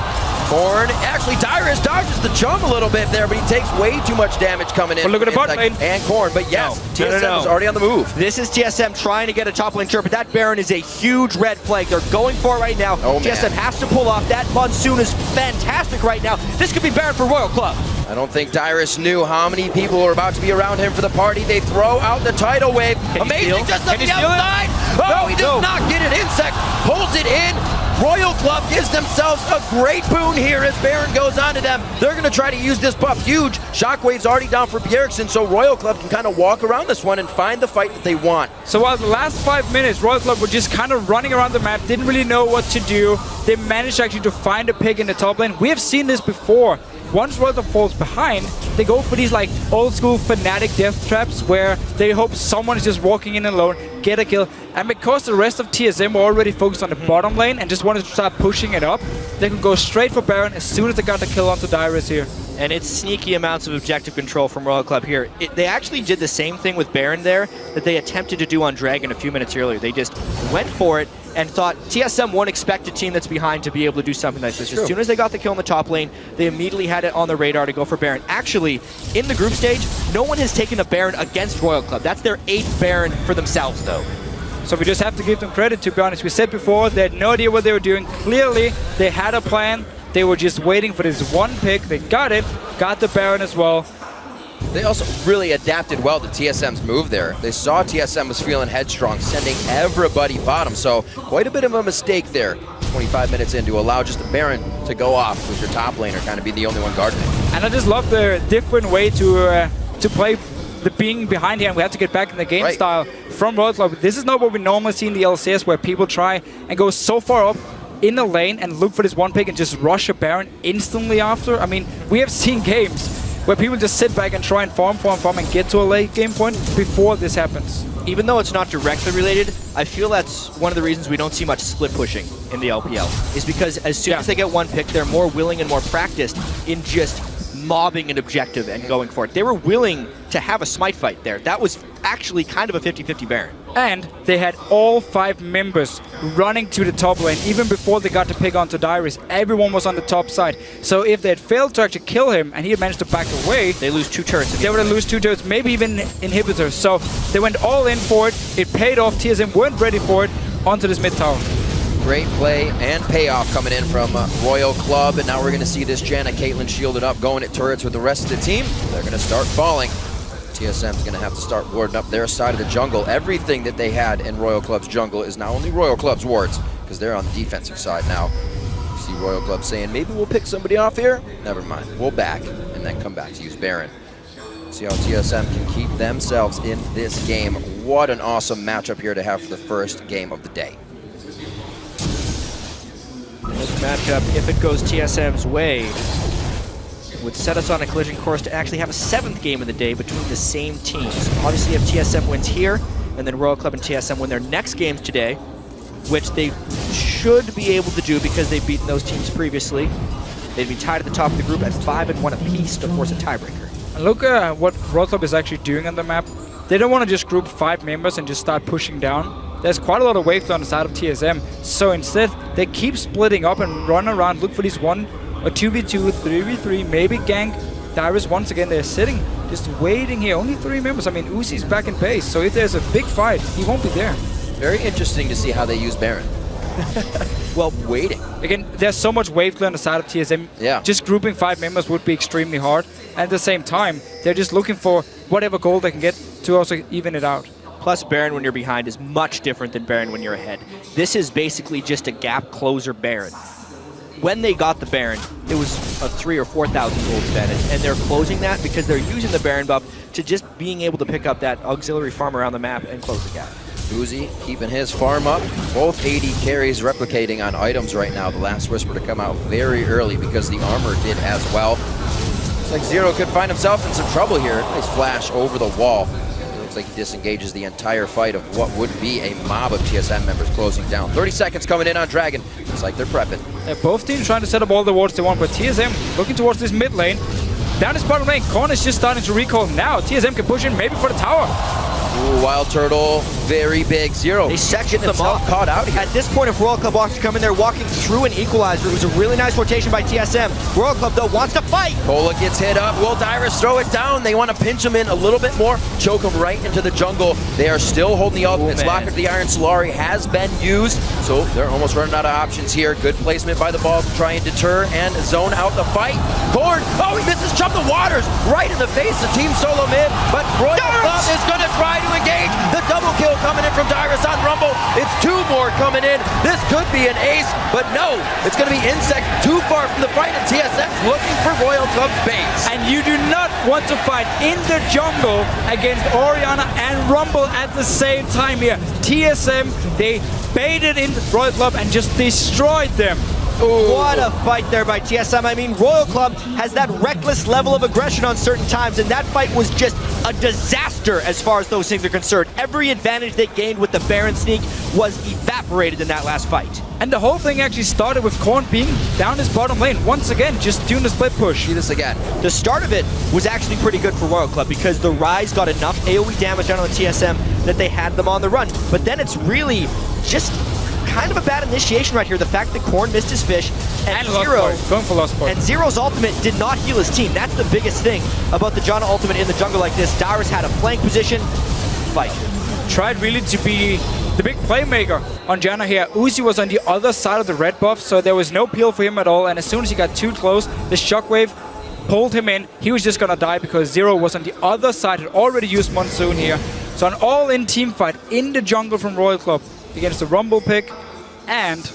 Korn, actually Dyrus dodges the jump a little bit there, but he takes way too much damage coming in. But look at the bot lane. And Korn, but yes, TSM is already on the move. This is TSM trying to get a top lane turret, but that Baron is a huge red flag. They're going for it right now. TSM has to pull off. That Monsoon is fantastic right now. This could be Baron for Royal Club. I don't think Dyrus knew how many people were about to be around him for the party. They throw out the tidal wave. Amazing just on the outside. Oh, he does not get it. Insect pulls it in. Royal Club gives themselves a great boon here as Baron goes on to them. They're going to try to use this buff huge. Shockwave's already down for Bjergsen, so Royal Club can kind of walk around this one and find the fight that they want. So while the last 5 minutes, Royal Club were just kind of running around the map, didn't really know what to do. They managed actually to find a pick in the top lane. We have seen this before. Once Royal Club falls behind, they go for these like old school fanatic death traps where they hope someone is just walking in alone, get a kill. And because the rest of TSM were already focused on the bottom lane and just wanted to start pushing it up, they could go straight for Baron as soon as they got the kill onto Dyrus here. And it's sneaky amounts of objective control from Royal Club here. They actually did the same thing with Baron there that they attempted to do on Dragon a few minutes earlier. They just went for it and thought TSM won't expect a team that's behind to be able to do something like this. As soon as they got the kill in the top lane, they immediately had it on the radar to go for Baron. Actually, in the group stage, no one has taken a Baron against Royal Club. That's their 8th Baron for themselves, though. So we just have to give them credit, to be honest. We said before, they had no idea what they were doing. Clearly, they had a plan. They were just waiting for this one pick. They got it, got the Baron as well. They also really adapted well to TSM's move there. They saw TSM was feeling headstrong, sending everybody bottom. So quite a bit of a mistake there. 25 minutes in to allow just the Baron to go off with your top laner kind of be the only one guarding it. And I just love the different way to play the being behind here, and we have to get back in the game style from Royal Club. This is not what we normally see in the LCS, where people try and go so far up in the lane and look for this one pick and just rush a Baron instantly after. I mean, we have seen games where people just sit back and try and farm and get to a late game point before this happens. Even though it's not directly related, I feel that's one of the reasons we don't see much split pushing in the LPL, is because as soon as they get one pick, they're more willing and more practiced in just mobbing an objective and going for it. They were willing to have a smite fight there. That was actually kind of a 50-50 Baron. And they had all 5 members running to the top lane even before they got to pick onto Dyrus. Everyone was on the top side. So if they had failed to actually kill him and he had managed to back away, they lose 2 turrets. They would have lose 2 turrets, maybe even inhibitors. So they went all in for it. It paid off. TSM weren't ready for it. Onto this mid tower. Great play and payoff coming in from Royal Club, and now we're going to see this Janna Caitlyn shielded up, going at turrets with the rest of the team. They're going to start falling. TSM's going to have to start warding up their side of the jungle. Everything that they had in Royal Club's jungle is now only Royal Club's wards, because they're on the defensive side now. You see Royal Club saying, maybe we'll pick somebody off here? Never mind, we'll back, and then come back to use Baron. See how TSM can keep themselves in this game. What an awesome matchup here to have for the first game of the day. This matchup, if it goes TSM's way, would set us on a collision course to actually have a 7th game of the day between the same teams. Obviously, if TSM wins here, and then Royal Club and TSM win their next games today, which they should be able to do because they've beaten those teams previously, they'd be tied at the top of the group at 5-1 apiece to force a tiebreaker. And look at what Royal Club is actually doing on the map. They don't want to just group 5 members and just start pushing down. There's quite a lot of waves on the side of TSM, so instead they keep splitting up and run around, look for these 1 or 2v2, 3v3, maybe gank. Dyrus once again, they're sitting, just waiting here. Only 3 members. I mean, Uzi's back in base, so if there's a big fight, he won't be there. Very interesting to see how they use Baron. Well, waiting. Again, there's so much wave clear on the side of TSM. Yeah. Just grouping 5 members would be extremely hard. And at the same time, they're just looking for whatever goal they can get to also even it out. Plus, Baron when you're behind is much different than Baron when you're ahead. This is basically just a gap closer Baron. When they got the Baron, it was a 3,000 or 4,000 gold advantage, and they're closing that because they're using the Baron buff to just being able to pick up that auxiliary farm around the map and close the gap. Uzi keeping his farm up. Both AD carries replicating on items right now. The last Whisper to come out very early because the armor did as well. Looks like Zero could find himself in some trouble here. Nice flash over the wall. It looks like he disengages the entire fight of what would be a mob of TSM members closing down. 30 seconds coming in on Dragon. Looks like they're prepping. Both teams trying to set up all the wards they want, but TSM looking towards this mid lane. Down this bottom lane, Korn is just starting to recall now. TSM can push in maybe for the tower. Ooh, Wild Turtle, very big. Zero. They sectioned them off. Caught out here. At this point, if Royal Club wants to come in there walking through an equalizer, it was a really nice rotation by TSM. Royal Club, though, wants to fight. Kola gets hit up. Will Dyrus throw it down? They want to pinch him in a little bit more, choke him right into the jungle. They are still holding the ultimates. Locker to the Iron Solari has been used, so they're almost running out of options here. Good placement by the ball to try and deter and zone out the fight. Korn, oh, he misses Jump the Waters right in the face of Team Solo Mid, but Royal Club is going to try to engage. The double kill coming in from Dyrus on Rumble. It's 2 more coming in. This could be an ace, but no, it's going to be Insect too far from the fight, and TSM's looking for Royal Club's base. And you do not want to fight in the jungle against Orianna and Rumble at the same time here. TSM, they baited in Royal Club and just destroyed them. Ooh. What a fight there by TSM. I mean, Royal Club has that reckless level of aggression on certain times, and that fight was just a disaster as far as those things are concerned. Every advantage they gained with the Baron sneak was evaporated in that last fight. And the whole thing actually started with Korn being down his bottom lane. Once again, just doing the split push. See this again. The start of it was actually pretty good for Royal Club because the Rise got enough AoE damage down on the TSM that they had them on the run. But then it's really just kind of a bad initiation right here. The fact that Korn missed his fish and Zero going for Lost Point. And Zero's ultimate did not heal his team. That's the biggest thing about the Janna ultimate in the jungle like this. Dyrus had a flank position. Fight. Tried really to be the big playmaker on Janna here. Uzi was on the other side of the red buff, so there was no peel for him at all. And as soon as he got too close, the shockwave pulled him in. He was just gonna die because Zero was on the other side, had already used Monsoon here. So an all-in team fight in the jungle from Royal Club against the Rumble pick and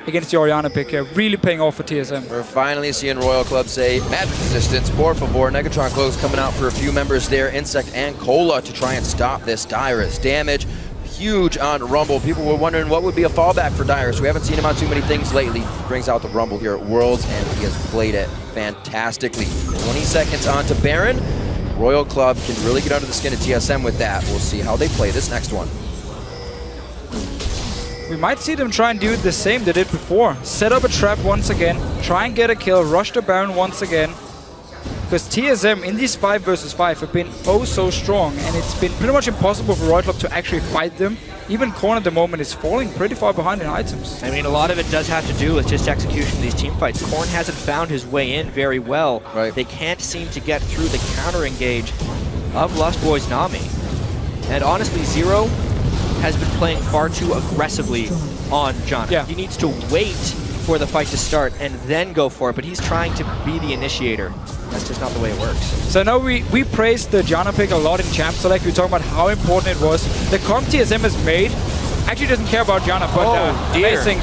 against the Orianna pick here, really paying off for TSM. We're finally seeing Royal Club say, magic resistance, por favor. Negatron close coming out for a few members there. Insect and Kola to try and stop this. Dyrus damage, huge on Rumble. People were wondering what would be a fallback for Dyrus. We haven't seen him on too many things lately. Brings out the Rumble here at Worlds, and he has played it fantastically. 20 seconds on to Baron. Royal Club can really get under the skin of TSM with that. We'll see how they play this next one. We might see them try and do the same they did before. Set up a trap once again, try and get a kill, rush the Baron once again. Because TSM in these 5 versus 5 have been oh so strong, and it's been pretty much impossible for Royal Club to actually fight them. Even Korn at the moment is falling pretty far behind in items. I mean, a lot of it does have to do with just execution of these team fights. Korn hasn't found his way in very well. Right. They can't seem to get through the counter engage of Lust Boy's Nami. And honestly, Zero has been playing far too aggressively on Janna. Yeah. He needs to wait for the fight to start and then go for it, but he's trying to be the initiator. That's just not the way it works. So now we praised the Janna pick a lot in Champ Select. We talking about how important it was. The comp TSM has made actually doesn't care about Janna, but amazing.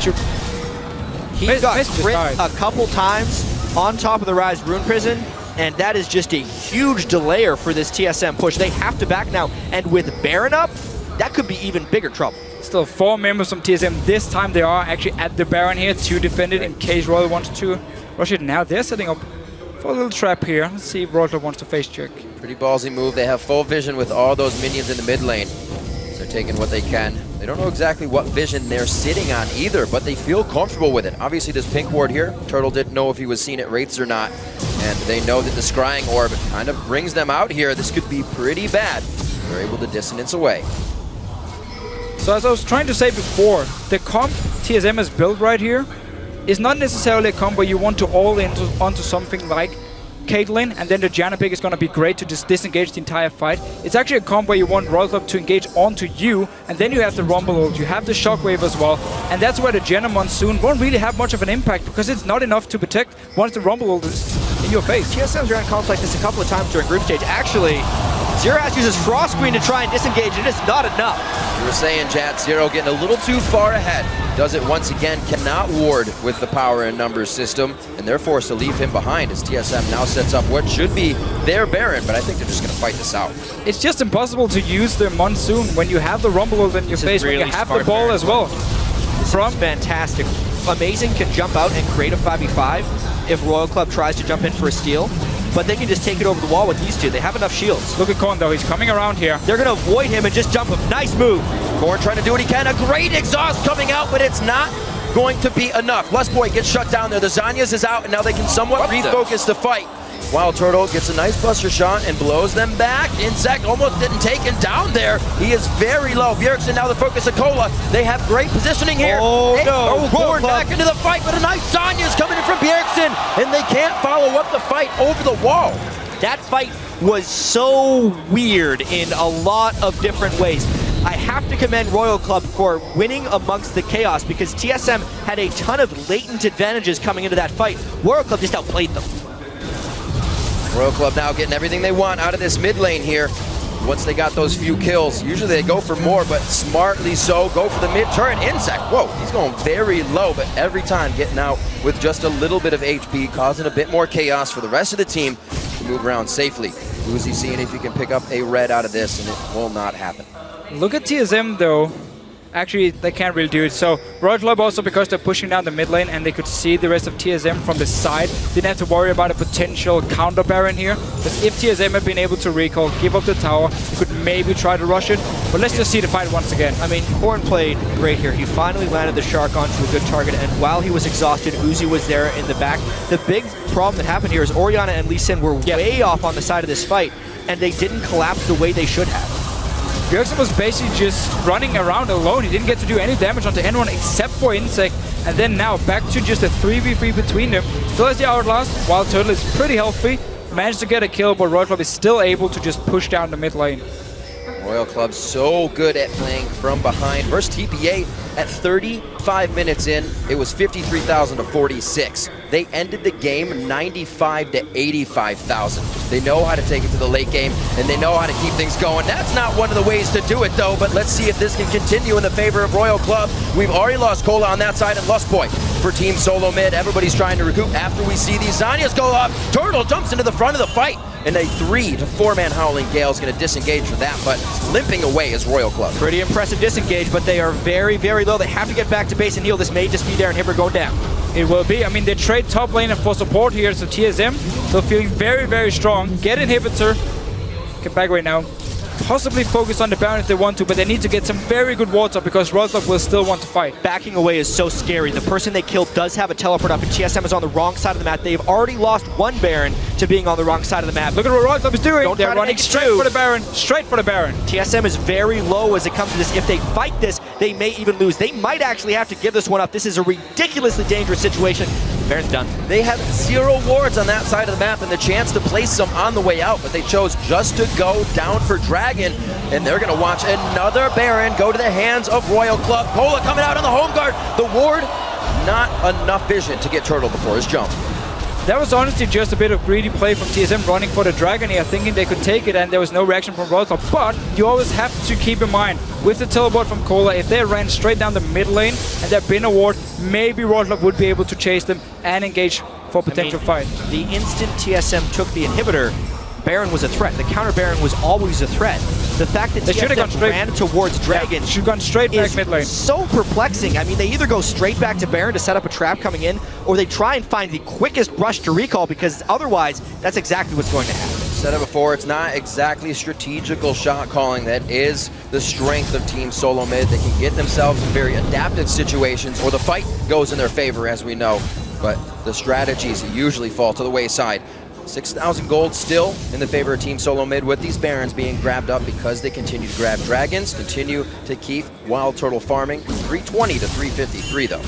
He got crit a couple times on top of the Rise Rune Prison, and that is just a huge delayer for this TSM push. They have to back now, and with Baron up, that could be even bigger trouble. Still 4 members from TSM. This time they are actually at the Baron here to defend it in case Royal wants to rush it. Now they're setting up for a little trap here. Let's see if Royal Club wants to face check. Pretty ballsy move. They have full vision with all those minions in the mid lane. They're taking what they can. They don't know exactly what vision they're sitting on either, but they feel comfortable with it. Obviously, this pink ward here, Turtle didn't know if he was seen at Wraiths or not, and they know that the scrying orb kind of brings them out here. This could be pretty bad. They're able to dissonance away. So as I was trying to say before, the comp TSM has built right here is not necessarily a comp where you want to all in onto something like Caitlyn, and then the Janna pick is going to be great to just disengage the entire fight. It's actually a comp where you want Royal Club to engage onto you, and then you have the Rumble ult, you have the Shockwave as well, and that's where the Janna Monsoon won't really have much of an impact because it's not enough to protect once the Rumble ult is in your face. TSM's ran comps like this a couple of times during group stage. Actually, Xerath uses Frost Queen to try and disengage, and it's not enough. You were saying, Jat, Zero getting a little too far ahead. Does it once again, cannot ward with the power and numbers system, and they're forced to leave him behind as TSM now sets up what should be their Baron, but I think they're just going to fight this out. It's just impossible to use the Monsoon when you have the Rumble ult in your face, when you have the ball as well. This is fantastic. Amazing can jump out and create a 5v5 if Royal Club tries to jump in for a steal, but they can just take it over the wall with these two. They have enough shields. Look at Korn though, he's coming around here. They're going to avoid him and just jump him. Nice move. Korn trying to do what he can. A great exhaust coming out, but it's not going to be enough. Lustboy gets shut down there. The Zanyas is out, and now they can somewhat refocus the fight. While Turtle gets a nice buster shot and blows them back. Insect almost didn't take him down there. He is very low. Bjergsen now the focus of Cola. They have great positioning here. Oh no! Korn back into the fight, but a nice Zanya's coming in from Bjergsen, and they can't follow up the fight over the wall. That fight was so weird in a lot of different ways. I have to commend Royal Club for winning amongst the chaos because TSM had a ton of latent advantages coming into that fight. Royal Club just outplayed them. Royal Club now getting everything they want out of this mid lane here. Once they got those few kills, usually they go for more, but smartly so, go for the mid turret. Insect, whoa, he's going very low, but every time getting out with just a little bit of HP, causing a bit more chaos for the rest of the team to move around safely. Uzi seeing if he can pick up a red out of this, and it will not happen. Look at TSM though. Actually, they can't really do it. So Royal Club also, because they're pushing down the mid lane and they could see the rest of TSM from the side, didn't have to worry about a potential counter Baron here. Because if TSM had been able to recall, give up the tower, they could maybe try to rush it. But let's just see the fight once again. I mean, Korn played great here. He finally landed the Shark onto a good target, and while he was exhausted, Uzi was there in the back. The big problem that happened here is Orianna and Lee Sin were way off on the side of this fight, and they didn't collapse the way they should have. Bjergsen was basically just running around alone. He didn't get to do any damage onto anyone except for Insect. And then now back to just a 3v3 between them. Still has the Outlast, while Turtle is pretty healthy. Managed to get a kill, but Royal Club is still able to just push down the mid lane. Royal Club so good at playing from behind. Versus TPA at 35 minutes in, it was 53,000 to 46. They ended the game 95 to 85,000. They know how to take it to the late game, and they know how to keep things going. That's not one of the ways to do it, though, but let's see if this can continue in the favor of Royal Club. We've already lost Cola on that side and Lustboy for Team Solo Mid. Everybody's trying to recoup after we see these Zanyas go up. Turtle jumps into the front of the fight, and a 3 to 4-man Howling Gale is going to disengage for that, but limping away is Royal Club. Pretty impressive disengage, but they are very, very low. They have to get back to base and heal. This may just be there and Hipper going down. It will be. I mean, they trade top laner for support here, so TSM still feeling very, very strong. Get inhibitor. Get back right now. Possibly focus on the Baron if they want to, but they need to get some very good wards up because Royal Club will still want to fight. Backing away is so scary. The person they killed does have a teleport up, and TSM is on the wrong side of the map. They've already lost one Baron to being on the wrong side of the map. Look at what Royal Club is doing. They're running straight for the Baron. Straight for the Baron. TSM is very low as it comes to this. If they fight this, they may even lose. They might actually have to give this one up. This is a ridiculously dangerous situation. Baron's done. They have 0 wards on that side of the map and the chance to place some on the way out, but they chose just to go down for Dragon, and they're going to watch another Baron go to the hands of Royal Club. Cola coming out on the home guard. The ward, not enough vision to get Turtle before his jump. That was honestly just a bit of greedy play from TSM running for the Dragon here, thinking they could take it, and there was no reaction from Royal Club. But you always have to keep in mind, with the teleport from Cola, if they ran straight down the mid lane and there'd been a ward, maybe Royal Club would be able to chase them and engage for potential fight. The instant TSM took the inhibitor, Baron was a threat. The counter Baron was always a threat. the fact that They should have gone TSM straight. ran towards Dragon Should have gone straight back is mid lane. so perplexing. I mean, they either go straight back to Baron to set up a trap coming in, or they try and find the quickest rush to recall, because otherwise, that's exactly what's going to happen. Said it before, it's not exactly strategical shot calling that is the strength of Team Solo Mid. They can get themselves in very adaptive situations, or the fight goes in their favor, as we know, but the strategies usually fall to the wayside. 6,000 gold still in the favor of Team Solo Mid, with these Barons being grabbed up because they continue to grab Dragons, continue to keep Wild Turtle farming. 320 to 353 though.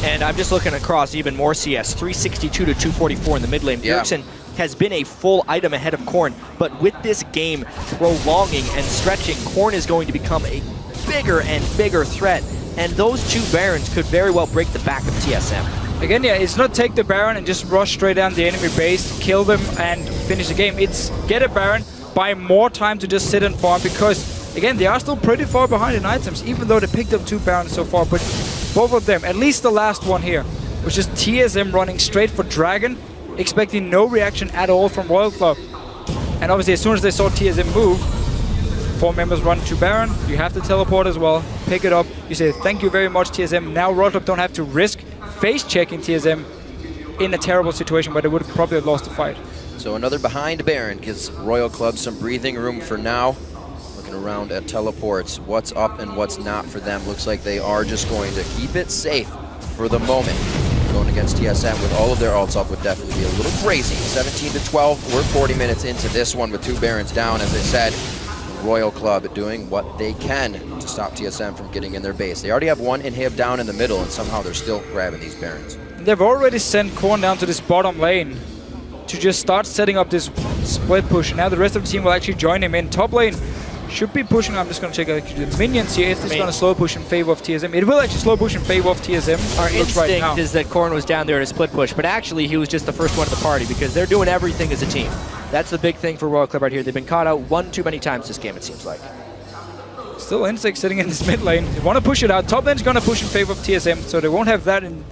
And I'm just looking across even more CS, 362 to 244 in the mid lane. Yeah. Bjergsen has been a full item ahead of Korn, but with this game prolonging and stretching, Korn is going to become a bigger and bigger threat, and those two Barons could very well break the back of TSM. Again, yeah, it's not take the Baron and just rush straight down the enemy base, kill them and finish the game. It's get a Baron, buy more time to just sit and farm, because again, they are still pretty far behind in items, even though they picked up 2 Barons so far. But both of them, at least the last one here, which is TSM running straight for Dragon, expecting no reaction at all from Royal Club. And obviously, as soon as they saw TSM move, 4 members run to Baron, you have to teleport as well, pick it up, you say thank you very much TSM. Now Royal Club don't have to risk face checking TSM in a terrible situation where they would probably have lost the fight. So another behind Baron gives Royal Club some breathing room for now. Looking around at teleports, what's up and what's not for them. Looks like they are just going to keep it safe for the moment. Going against TSM with all of their ults up would definitely be a little crazy. 17 to 12, we're 40 minutes into this one with 2 Barons down, as I said. Royal Club doing what they can to stop TSM from getting in their base. They already have 1 inhib down in the middle, and somehow they're still grabbing these Barons. They've already sent Korn down to this bottom lane to just start setting up this split push. Now the rest of the team will actually join him in. Top lane should be pushing. I'm just going to check actually the minions here. If it's going to slow push in favor of TSM, it will actually slow push in favor of TSM. Our instinct is that Korn was down there to split push, but actually he was just the first one of the party, because they're doing everything as a team. That's the big thing for Royal Club right here. They've been caught out one too many times this game, it seems like. Still Insect sitting in this mid lane. They want to push it out. Top lane's going to push in favor of TSM, so they won't have that in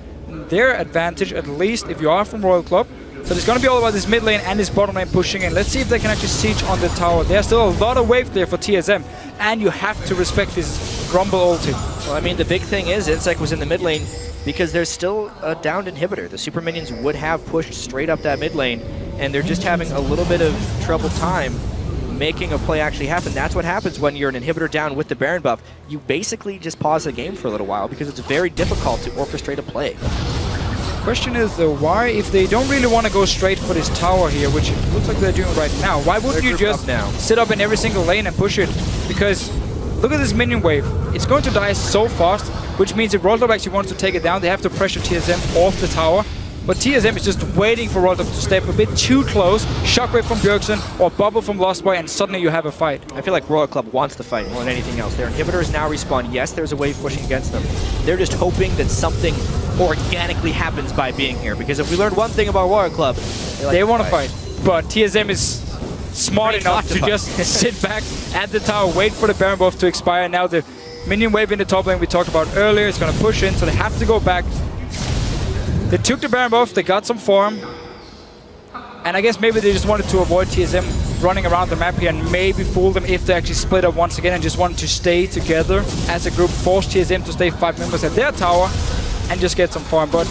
their advantage, at least if you are from Royal Club. So it's going to be all about this mid lane and this bottom lane pushing in. Let's see if they can actually siege on the tower. There's still a lot of wave there for TSM, and you have to respect this Grumble ulti. Well, I mean, the big thing is Insect was in the mid lane because there's still a downed inhibitor. The super minions would have pushed straight up that mid lane, and they're just having a little bit of trouble time making a play actually happen. That's what happens when you're an inhibitor down with the Baron buff. You basically just pause the game for a little while because it's very difficult to orchestrate a play. Question is though, why, if they don't really want to go straight for this tower here, which it looks like they're doing right now, why wouldn't you just sit up in every single lane and push it? Because look at this minion wave. It's going to die so fast, which means if Royal Club actually wants to take it down, they have to pressure TSM off the tower. But TSM is just waiting for Royal Club to step a bit too close, shockwave from Bjergsen or bubble from Lost Boy, and suddenly you have a fight. I feel like Royal Club wants the fight more than anything else. Their inhibitors now respawn. Yes, there's a wave pushing against them. They're just hoping that something organically happens by being here, because if we learned one thing about Royal Club, they want to fight. But TSM is smart enough to just sit back at the tower, wait for the Baron buff to expire. Now the minion wave in the top lane we talked about earlier is going to push in, so they have to go back. They took the Baron buff, they got some farm, and I guess maybe they just wanted to avoid TSM running around the map here and maybe fool them if they actually split up once again and just wanted to stay together as a group, force TSM to stay 5 members at their tower and just get some farm. But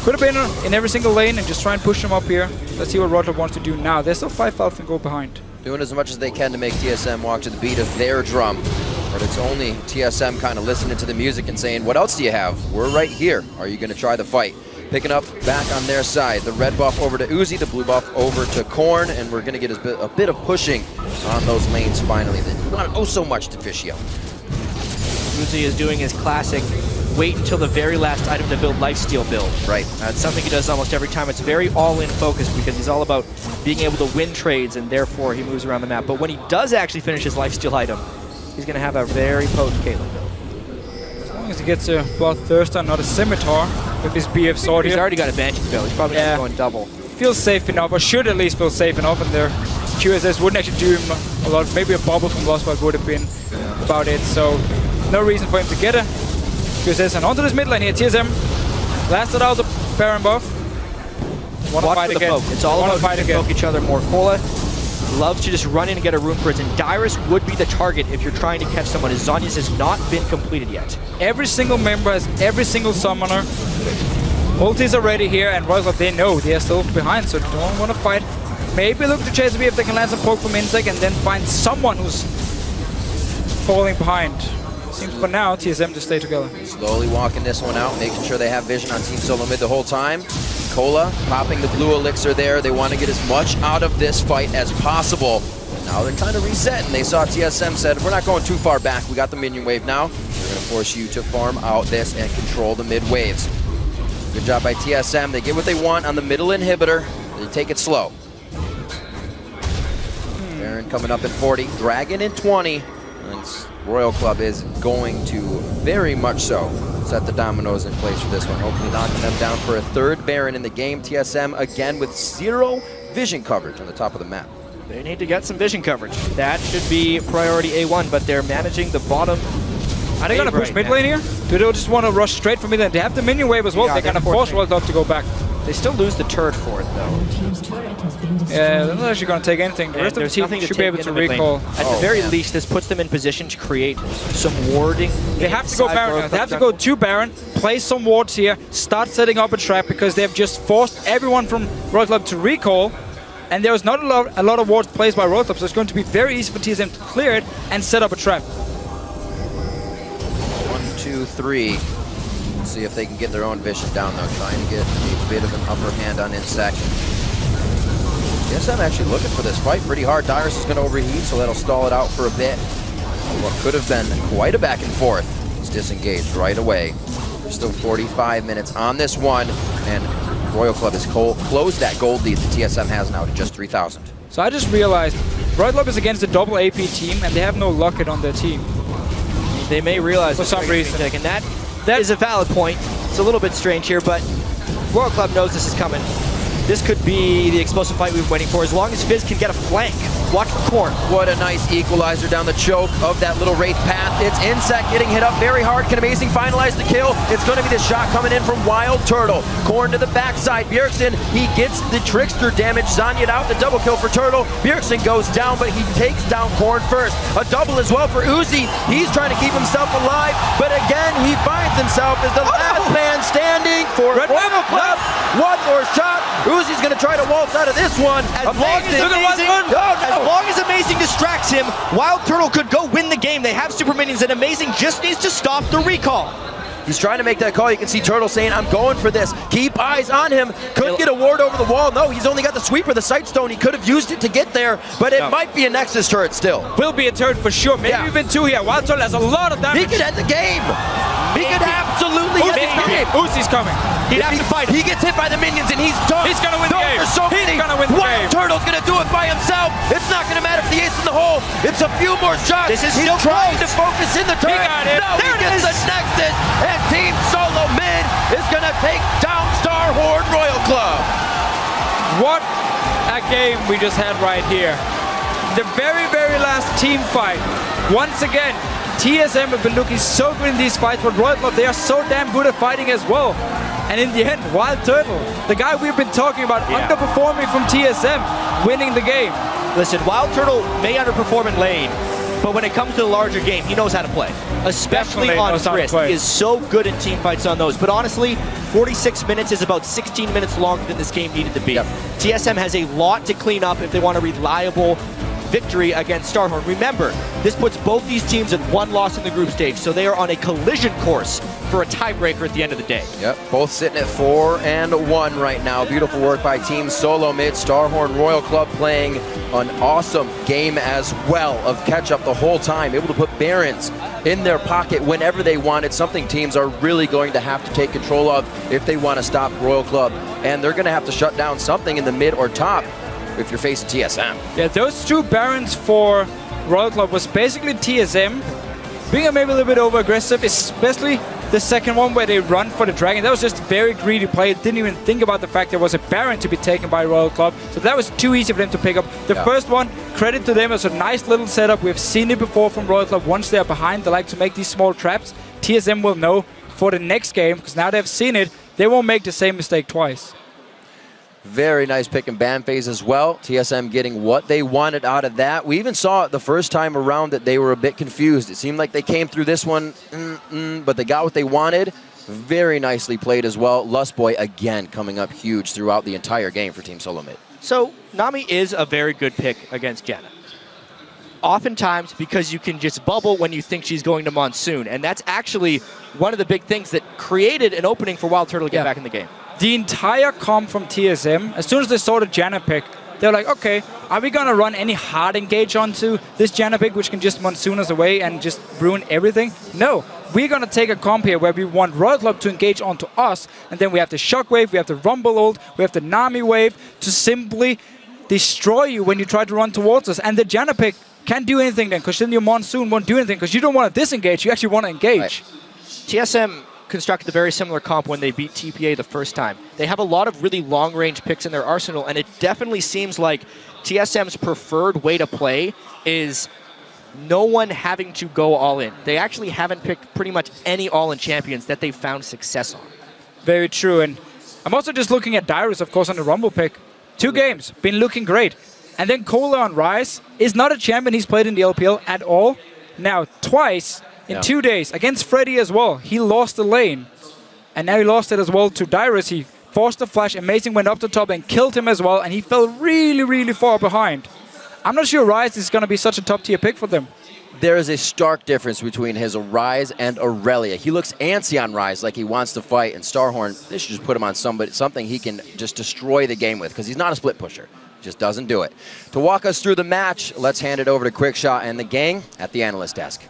could have been in every single lane and just try and push them up here. Let's see what Royal Club wants to do now. They're still 5,000 gold behind. Doing as much as they can to make TSM walk to the beat of their drum. But it's only TSM kind of listening to the music and saying, what else do you have? We're right here. Are you going to try the fight? Picking up back on their side. The red buff over to Uzi, the blue buff over to Korn, and we're going to get a bit of pushing on those lanes finally. That you want oh so much to Fisio. Uzi is doing his classic wait until the very last item to build lifesteal build. Right. It's something he does almost every time. It's very all-in focused because he's all about being able to win trades, and therefore he moves around the map. But when he does actually finish his lifesteal item, he's going to have a very potent Caitlyn build. As long as he gets a Bloodthirster, not a Scimitar with his BF sword. He's already got a Banshee build. He's probably not going double. Feels safe enough, or should at least feel safe enough, and their QSS wouldn't actually do him a lot. Maybe a bubble from Lost Boy would have been about it, so no reason for him to get a QSS. And onto this mid lane here, TSM lasted out the Baron buff. Want to fight again. It's all about fight again. Poke each other more. Cola loves to just run in and get a Rune Prince, and Dyrus would be the target if you're trying to catch someone, as Zhonya's has not been completed yet. Every single member has every single summoner. Ultis are ready here, and Royal Club, they know they are still behind, so don't want to fight. Maybe look to chase B if they can land some poke from Insec and then find someone who's falling behind. Seems for now, TSM to stay together. Slowly walking this one out, making sure they have vision on Team Solo Mid the whole time. Cola popping the blue elixir there. They want to get as much out of this fight as possible. Now they're kind of reset, and they saw TSM said, we're not going too far back. We got the minion wave now. We're going to force you to farm out this and control the mid waves. Good job by TSM. They get what they want on the middle inhibitor. They take it slow. Baron coming up in 40, Dragon in 20. And Royal Club is going to very much so set the dominoes in place for this one. Hopefully knocking them down for a third Baron in the game. TSM again with 0 vision coverage on the top of the map. They need to get some vision coverage. That should be priority A1, but they're managing the bottom. Are they going to push mid lane here? Do they just want to rush straight from mid lane? They have the minion wave as well. They're going to force Royal Club to go back. They still lose the turret for it, though. Yeah, they're not actually going to take anything. The rest of the team should be able to recall. At the very least, this puts them in position to create some warding. They have to go Baron now. They have to go to Baron, place some wards here, start setting up a trap, because they've just forced everyone from Royal Club to recall. And there was not a lot of wards placed by Royal Club, so it's going to be very easy for TSM to clear it and set up a trap. 1, 2, 3. See if they can get their own vision down though, trying to get a bit of an upper hand on Insec. TSM actually looking for this fight pretty hard. Dyrus is going to overheat, so that'll stall it out for a bit. What could have been quite a back and forth is disengaged right away. There's still 45 minutes on this one, and Royal Club has closed that gold lead that TSM has now to just 3,000. So I just realized Royal Club is against a double AP team, and they have no Locket on their team. They may realize for some reason. And that is a valid point. It's a little bit strange here, but Royal Club knows this is coming. This could be the explosive fight we've been waiting for, as long as Fizz can get a flank. Watch for Corn. What a nice equalizer down the choke of that little Wraith path. It's Insec getting hit up very hard. Can Amazing finalize the kill? It's going to be the shot coming in from Wild Turtle. Corn to the backside. Bjergsen, he gets the Trickster damage. Zhonya'd out, the double kill for Turtle. Bjergsen goes down, but he takes down Corn first. A double as well for Uzi. He's trying to keep himself alive, but again, he finds himself as the last man standing for Royal Club. One more shot. Uzi's going to try to waltz out of this one. As long as Amazing distracts him, Wild Turtle could go win the game. They have super minions, and Amazing just needs to stop the recall. He's trying to make that call. You can see Turtle saying, I'm going for this. Keep eyes on him. Could get a ward over the wall. No, he's only got the sweeper, the sight stone. He could have used it to get there, but it might be a Nexus turret still. Will be a turret for sure. Maybe even 2 here. Wild Turtle has a lot of damage. He could end the game. He could absolutely end the game. Uzi's coming. He'd have to fight. He gets hit by the minions and he's done. He's gonna win the game. He's gonna win the game. Wild Turtle's gonna do it by himself. It's not gonna matter if the ace in the hole. It's a few more shots. This is he's still trying close. to focus in the turret. He got it. No, There he gets the Nexus, and Team Solo Mid is gonna take down Starhorn Royal Club. What a game we just had right here. The very, very last team fight. Once again, TSM have been looking so good in these fights, but Royal Club, they are so damn good at fighting as well. And in the end, Wild Turtle, the guy we've been talking about, underperforming from TSM, winning the game. Listen, Wild Turtle may underperform in lane, but when it comes to the larger game, he knows how to play. Especially on Twist. He is so good in team fights on those. But honestly, 46 minutes is about 16 minutes longer than this game needed to be. TSM has a lot to clean up if they want a reliable victory against Starhorn. Remember, this puts both these teams at 1 loss in the group stage, so they are on a collision course for a tiebreaker at the end of the day. Yep, both sitting at 4-1 right now. Beautiful work by Team Solo Mid. Starhorn Royal Club playing an awesome game as well of catch up the whole time, able to put Barons in their pocket whenever they want. It's something teams are really going to have to take control of if they want to stop Royal Club, and they're going to have to shut down something in the mid or top if you're facing TSM. Yeah, those 2 Barons for Royal Club was basically TSM being maybe a little bit over-aggressive, especially the second one where they run for the Dragon. That was just very greedy play. Didn't even think about the fact there was a Baron to be taken by Royal Club. So that was too easy for them to pick up. The first one, credit to them, it was a nice little setup. We've seen it before from Royal Club. Once they're behind, they like to make these small traps. TSM will know for the next game, because now they've seen it, they won't make the same mistake twice. Very nice pick and ban phase as well. TSM getting what they wanted out of that. We even saw it the first time around that they were a bit confused. It seemed like they came through this one, but they got what they wanted. Very nicely played as well. Lustboy again coming up huge throughout the entire game for Team Solo Mid. So Nami is a very good pick against Janna. Oftentimes because you can just bubble when you think she's going to Monsoon, and that's actually one of the big things that created an opening for Wild Turtle to get back in the game. The entire comp from TSM, as soon as they saw the Janna pick, they're like, okay, are we going to run any hard engage onto this Janna pick, which can just Monsoon us away and just ruin everything? No, we're going to take a comp here where we want Royal Club to engage onto us, and then we have the Shockwave, we have the Rumble ult, we have the Nami wave to simply destroy you when you try to run towards us. And the Janna pick can't do anything then, because then your Monsoon won't do anything, because you don't want to disengage, you actually want to engage. Right. TSM constructed a very similar comp when they beat TPA the first time. They have a lot of really long-range picks in their arsenal, and it definitely seems like TSM's preferred way to play is no one having to go all in. They actually haven't picked pretty much any all-in champions that they've found success on. Very true, and I'm also just looking at Dyrus, of course, on the Rumble pick. 2 games, been looking great. And then Cola on Rise is not a champion he's played in the LPL at all. Now, twice in 2 days against Freddy as well. He lost the lane. And now he lost it as well to Dyrus. He forced the flash. Amazing went up the top and killed him as well. And he fell really, really far behind. I'm not sure Rise is going to be such a top-tier pick for them. There is a stark difference between his Rise and Aurelia. He looks antsy on Rise, like he wants to fight. And Starhorn, they should just put him on something he can just destroy the game with, because he's not a split pusher. Just doesn't do it. To walk us through the match, let's hand it over to Quickshot and the gang at the analyst desk.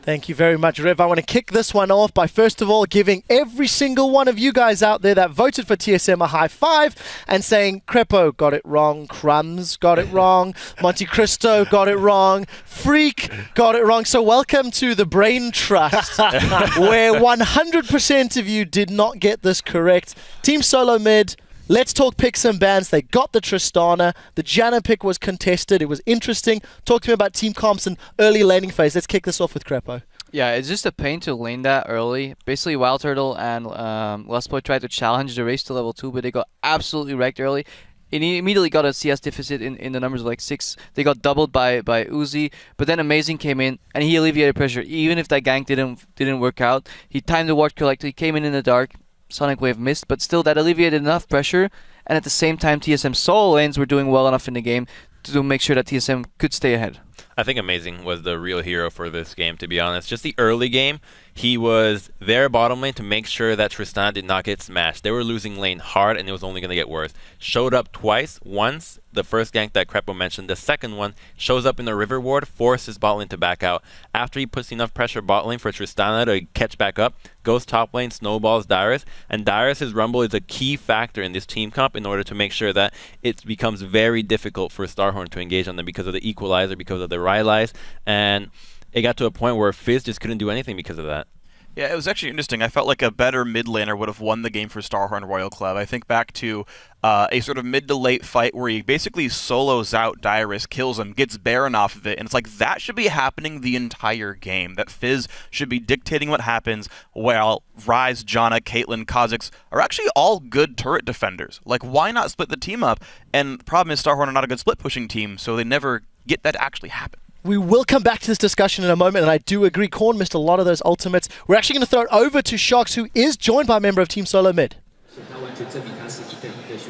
Thank you very much, Riv. I want to kick this one off by first of all giving every single one of you guys out there that voted for TSM a high five and saying Crepo got it wrong, Crumbs got it wrong, Monte Cristo got it wrong, Freak got it wrong. So welcome to the Brain Trust, where 100% of you did not get this correct. Team Solo Mid, let's talk picks and bans. They got the Tristana. The Janna pick was contested. It was interesting. Talk to me about Team Comps and early laning phase. Let's kick this off with Crepo. Yeah, it's just a pain to lane that early. Basically, Wild Turtle and Lustboy tried to challenge the race to level 2, but they got absolutely wrecked early. And he immediately got a CS deficit in the numbers of like 6. They got doubled by Uzi, but then Amazing came in and he alleviated pressure. Even if that gank didn't work out, he timed the ward correctly. He came in the dark. Sonic Wave missed, but still that alleviated enough pressure, and at the same time TSM solo lanes were doing well enough in the game to make sure that TSM could stay ahead. I think Amazing was the real hero for this game, to be honest. Just the early game, he was there bottom lane to make sure that Tristan did not get smashed. They were losing lane hard, and it was only going to get worse. Showed up twice. Once, the first gank that Crepo mentioned. The second one shows up in the river ward, forces bot lane to back out. After he puts enough pressure bot lane for Tristana to catch back up, goes top lane, snowballs Dyrus, and Dyrus' Rumble is a key factor in this team comp in order to make sure that it becomes very difficult for Starhorn to engage on them because of the equalizer, because of the Rylai's, and it got to a point where Fizz just couldn't do anything because of that. Yeah, it was actually interesting. I felt like a better mid laner would have won the game for Starhorn Royal Club. I think back to a sort of mid to late fight where he basically solos out Dyrus, kills him, gets Baron off of it, and it's like that should be happening the entire game. That Fizz should be dictating what happens while Ryze, Janna, Caitlyn, Kha'Zix are actually all good turret defenders. Like, why not split the team up? And the problem is Starhorn are not a good split pushing team, so they never get that to actually happen. We will come back to this discussion in a moment, and I do agree, Korn missed a lot of those ultimates. We're actually going to throw it over to Shox, who is joined by a member of Team Solo Mid.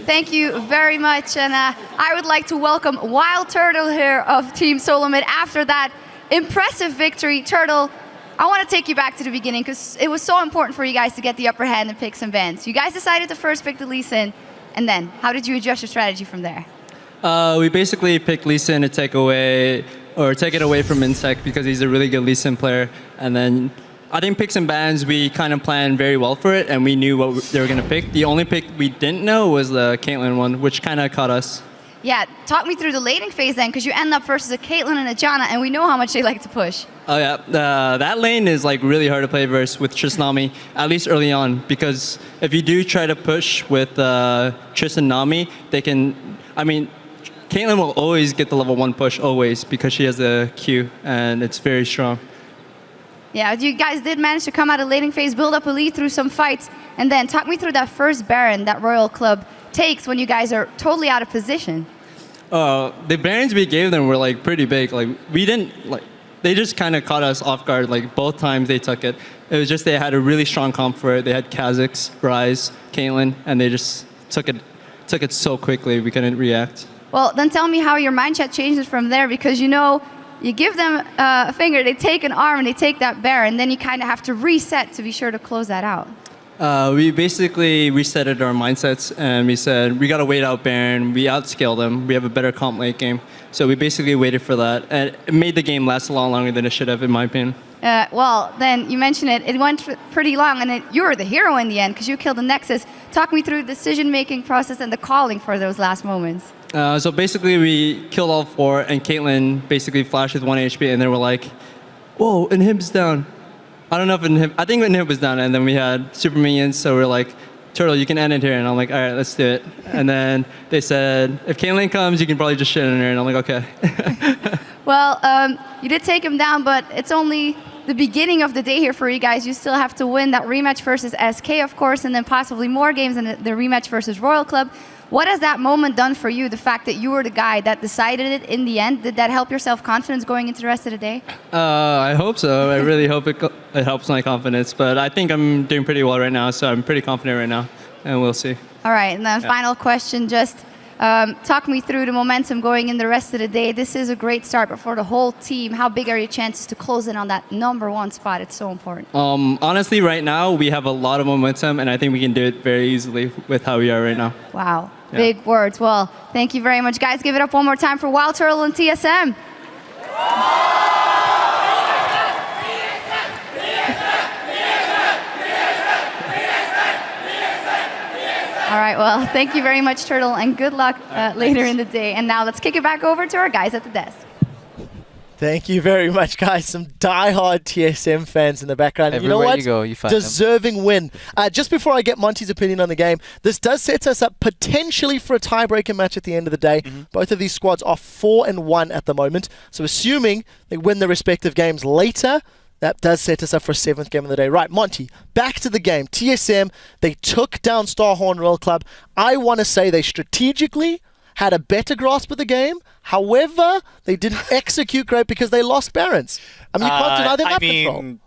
Thank you very much, and I would like to welcome Wild Turtle here of Team Solo Mid. After that impressive victory, Turtle, I want to take you back to the beginning, because it was so important for you guys to get the upper hand in picks and bans. You guys decided to first pick the Lee Sin, and then how did you adjust your strategy from there? We basically picked Lee Sin to take it away from Insect because he's a really good Lee Sin player. And then I think picks and bans, we kind of planned very well for it, and we knew what they were going to pick. The only pick we didn't know was the Caitlyn one, which kind of caught us. Yeah, talk me through the laning phase then, because you end up versus a Caitlyn and a Janna, and we know how much they like to push. Oh yeah, that lane is like really hard to play versus with Trisnami, at least early on, because if you do try to push with Triss and Nami, they can, Caitlyn will always get the level 1 push, always, because she has the Q, and it's very strong. Yeah, you guys did manage to come out of laning phase, build up a lead through some fights, and then talk me through that first Baron that Royal Club takes when you guys are totally out of position? The barons we gave them were like pretty big. Like we didn't like. They just kind of caught us off guard. Like both times they took it. It was just they had a really strong comp for it. They had Kha'Zix, Ryze, Caitlyn, and they just took it so quickly we couldn't react. Well, then tell me how your mindset changes from there, because you give them a finger, they take an arm, and they take that baron, and then you kind of have to reset to be sure to close that out. We basically resetted our mindsets, and we said we got to wait out Baron. We outscale them. We have a better comp late game. So we basically waited for that, and it made the game last a lot longer than it should have, in my opinion. Well, then you mentioned it went pretty long, and you were the hero in the end because you killed the Nexus. Talk me through the decision-making process and the calling for those last moments. So basically, we killed all 4, and Caitlyn basically flashed with 1 HP, and they were like, whoa, Inhib's down. I don't know if I think Inhib was down, and then we had super minions, so we're like, Turtle, you can end it here. And I'm like, all right, let's do it. And then they said, if Caitlyn comes, you can probably just shit in her. And I'm like, okay. Well, you did take him down, but it's only the beginning of the day here for you guys. You still have to win that rematch versus SK, of course, and then possibly more games in the rematch versus Royal Club. What has that moment done for you, the fact that you were the guy that decided it in the end? Did that help your self-confidence going into the rest of the day? I hope so. I really hope it helps my confidence. But I think I'm doing pretty well right now, so I'm pretty confident right now, and we'll see. All right, and then final question, just talk me through the momentum going in the rest of the day. This is a great start, but for the whole team, how big are your chances to close in on that #1 spot? It's so important. Honestly, right now, we have a lot of momentum, and I think we can do it very easily with how we are right now. Wow. Big words. Well, thank you very much, guys. Give it up one more time for Wild Turtle and TSM. All right, well, thank you very much, Turtle, and good luck later in the day. And now let's kick it back over to our guys at the desk. Thank you very much, guys. Some die-hard TSM fans in the background. Everywhere you know what? you go, you find Deserving win. Just before I get Monty's opinion on the game, this does set us up potentially for a tiebreaker match at the end of the day. Both of these squads are 4-1 at the moment. So assuming they win their respective games later, that does set us up for a 7th game of the day. Right, Monty, back to the game. TSM, they took down Starhorn Royal Club. I want to say they strategically had a better grasp of the game. However, they didn't execute great because they lost Barons. I mean, you can't deny their map control.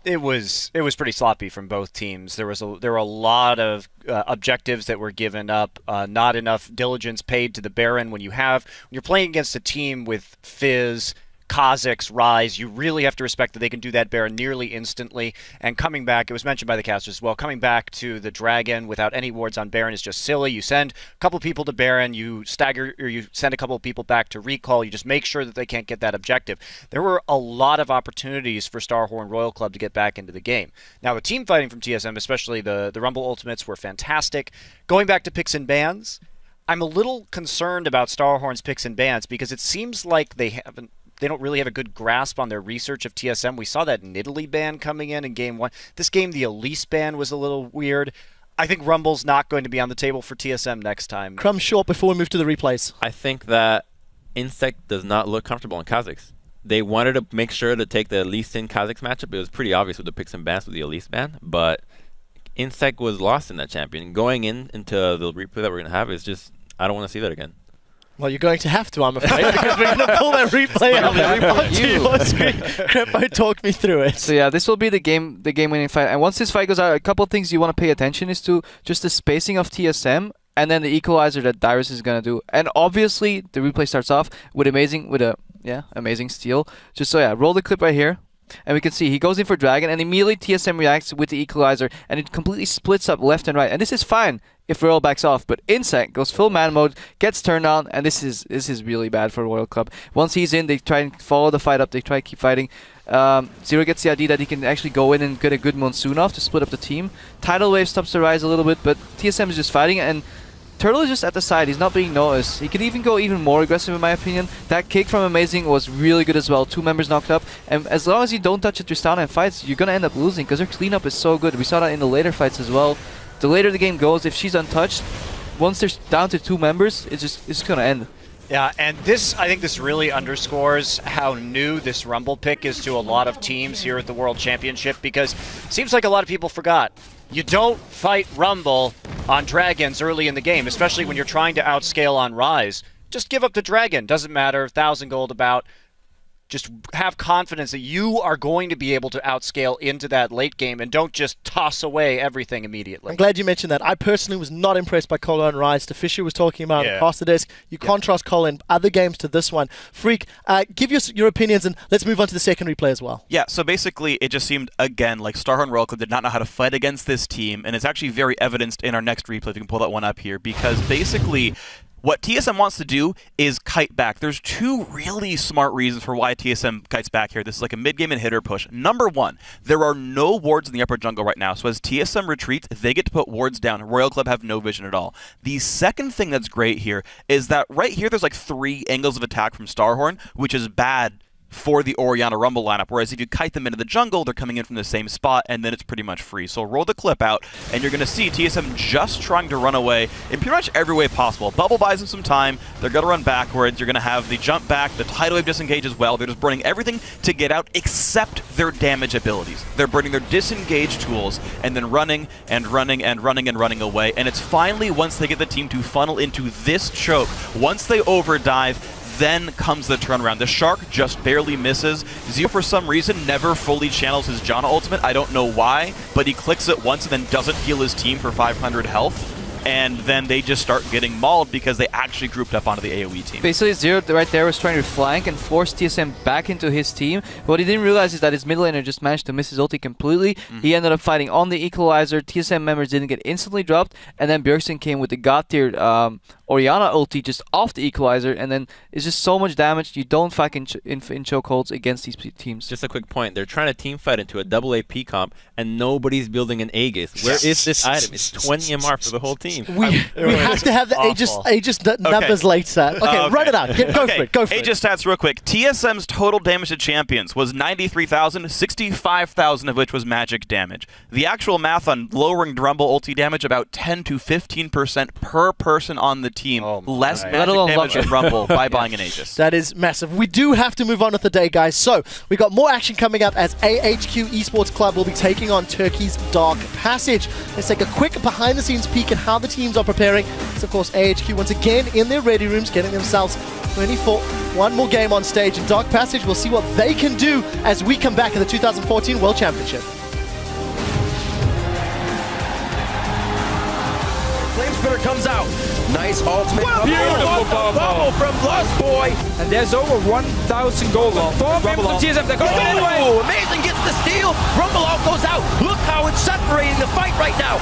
It was pretty sloppy from both teams. There were a lot of objectives that were given up. Not enough diligence paid to the Baron. When you're playing against a team with Fizz, Kha'Zix, Ryze, you really have to respect that they can do that Baron nearly instantly. And coming back, it was mentioned by the casters as well, coming back to the Dragon without any wards on Baron is just silly. You send a couple people to Baron, you stagger, or you send a couple of people back to recall. You just make sure that they can't get that objective. There were a lot of opportunities for Starhorn Royal Club to get back into the game. Now, the team fighting from TSM, especially the Rumble Ultimates, were fantastic. Going back to picks and bans, I'm a little concerned about Starhorn's picks and bans because it seems like they don't really have a good grasp on their research of TSM. We saw that Nidalee ban coming in Game 1. This game, the Elise ban was a little weird. I think Rumble's not going to be on the table for TSM next time. Crumb short before we move to the replays. I think that Insect does not look comfortable in Kha'Zix. They wanted to make sure to take the Elise in Kha'Zix matchup. It was pretty obvious with the picks and bans with the Elise ban, but Insect was lost in that champion. Going into the replay that we're going to have is just, I don't want to see that again. Well, you're going to have to, I'm afraid, because we're going to pull that replay up onto your screen. Crepo, talk me through it. So yeah, this will be the game-winning fight. And once this fight goes out, a couple of things you want to pay attention is to just the spacing of TSM and then the equalizer that Dyrus is going to do. And obviously, the replay starts off with amazing steal. Just so yeah, roll the clip right here. And we can see he goes in for Dragon, and immediately TSM reacts with the equalizer, and it completely splits up left and right. And this is fine if Royal backs off, but Insect goes full man mode, gets turned on, and this is really bad for Royal Club. Once he's in, they try and follow the fight up. They try to keep fighting. Zero gets the idea that he can actually go in and get a good Monsoon off to split up the team. Tidal Wave stops the Rise a little bit, but TSM is just fighting, and Turtle is just at the side. He's not being noticed. He could even go even more aggressive in my opinion. That kick from Amazing was really good as well. 2 members knocked up. And as long as you don't touch a Tristana in fights, you're going to end up losing because her cleanup is so good. We saw that in the later fights as well. The later the game goes, if she's untouched, once there's down to 2 members, it's going to end. Yeah, and I think this really underscores how new this Rumble pick is to a lot of teams here at the World Championship, because it seems like a lot of people forgot. You don't fight Rumble on dragons early in the game, especially when you're trying to outscale on Rise. Just give up the dragon. Doesn't matter. 1,000 gold about. Just have confidence that you are going to be able to outscale into that late game and don't just toss away everything immediately. I'm glad you mentioned that. I personally was not impressed by Colo and Rise. Fisher was talking about across the desk. You contrast Colo in other games to this one. Freak, give your opinions and let's move on to the secondary play as well. Yeah, so basically it just seemed, again, like Starhorn Royal Club did not know how to fight against this team, and it's actually very evidenced in our next replay, if you can pull that one up here, because basically what TSM wants to do is kite back. There's two really smart reasons for why TSM kites back here. This is like a mid-game inhibitor push. Number one, there are no wards in the upper jungle right now, so as TSM retreats, they get to put wards down. Royal Club have no vision at all. The second thing that's great here is that right here there's like 3 angles of attack from Starhorn, which is bad for the Orianna Rumble lineup, whereas if you kite them into the jungle, they're coming in from the same spot, and then it's pretty much free. So roll the clip out, and you're going to see TSM just trying to run away in pretty much every way possible. Bubble buys them some time, they're going to run backwards, you're going to have the jump back, the tidal wave disengage as well. They're just burning everything to get out except their damage abilities. They're burning their disengage tools, and then running and running and running and running away, and it's finally once they get the team to funnel into this choke, once they overdive, then comes the turnaround. The Shark just barely misses. Zio, for some reason, never fully channels his Janna ultimate. I don't know why, but he clicks it once and then doesn't heal his team for 500 health. And then they just start getting mauled because they actually grouped up onto the AoE team. Basically, Zero right there was trying to flank and force TSM back into his team. What he didn't realize is that his mid laner just managed to miss his ulti completely. He ended up fighting on the equalizer. TSM members didn't get instantly dropped. And then Bjergsen came with the god-tiered Orianna ulti just off the equalizer. And then it's just so much damage. You don't fight in chokeholds against these teams. Just a quick point. They're trying to team fight into a double AP comp, and nobody's building an Aegis. Where is this item? It's 20 MR for the whole team. We have to have the Aegis numbers later. Okay, run it out. Go for it. Go for it. Aegis stats real quick. TSM's total damage to champions was 93,000, 65,000 of which was magic damage. The actual math on lowering Rumble ulti damage, about 10 to 15% per person on the team. Less magic damage than Rumble by buying an Aegis. That is massive. We do have to move on with the day, guys. So we got more action coming up as AHQ Esports Club will be taking on Turkey's Dark Passage. Let's take a quick behind-the-scenes peek at how the teams are preparing. It's, of course, AHQ once again in their ready rooms, getting themselves ready for one more game on stage. In Dark Passage, we'll see what they can do as we come back in the 2014 World Championship. Flamespitter comes out. Nice ultimate. Beautiful bubble from Lustboy. And there's over 1,000 gold left. 4 people from TSM. They're going anyway. Amazing gets the steal. Rumble out goes out. Look how it's separating the fight right now.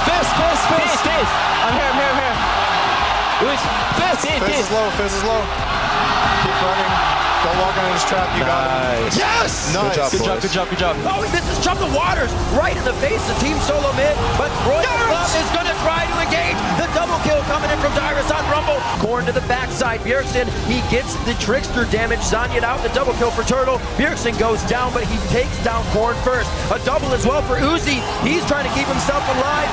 Fizz. I'm here. Fizz is low. Keep running. Don't walk into his trap. You got it. Yes! Nice. Good job. Oh, this is Trump the Waters right in the face of Team Solo mid, but Royal Club is going to try to engage. The double kill coming in from Dyrus on Rumble. Corn to the backside. Bjergsen, he gets the Trickster damage. Zanya'd out. The double kill for Turtle. Bjergsen goes down, but he takes down Corn first. A double as well for Uzi. He's trying to keep himself alive.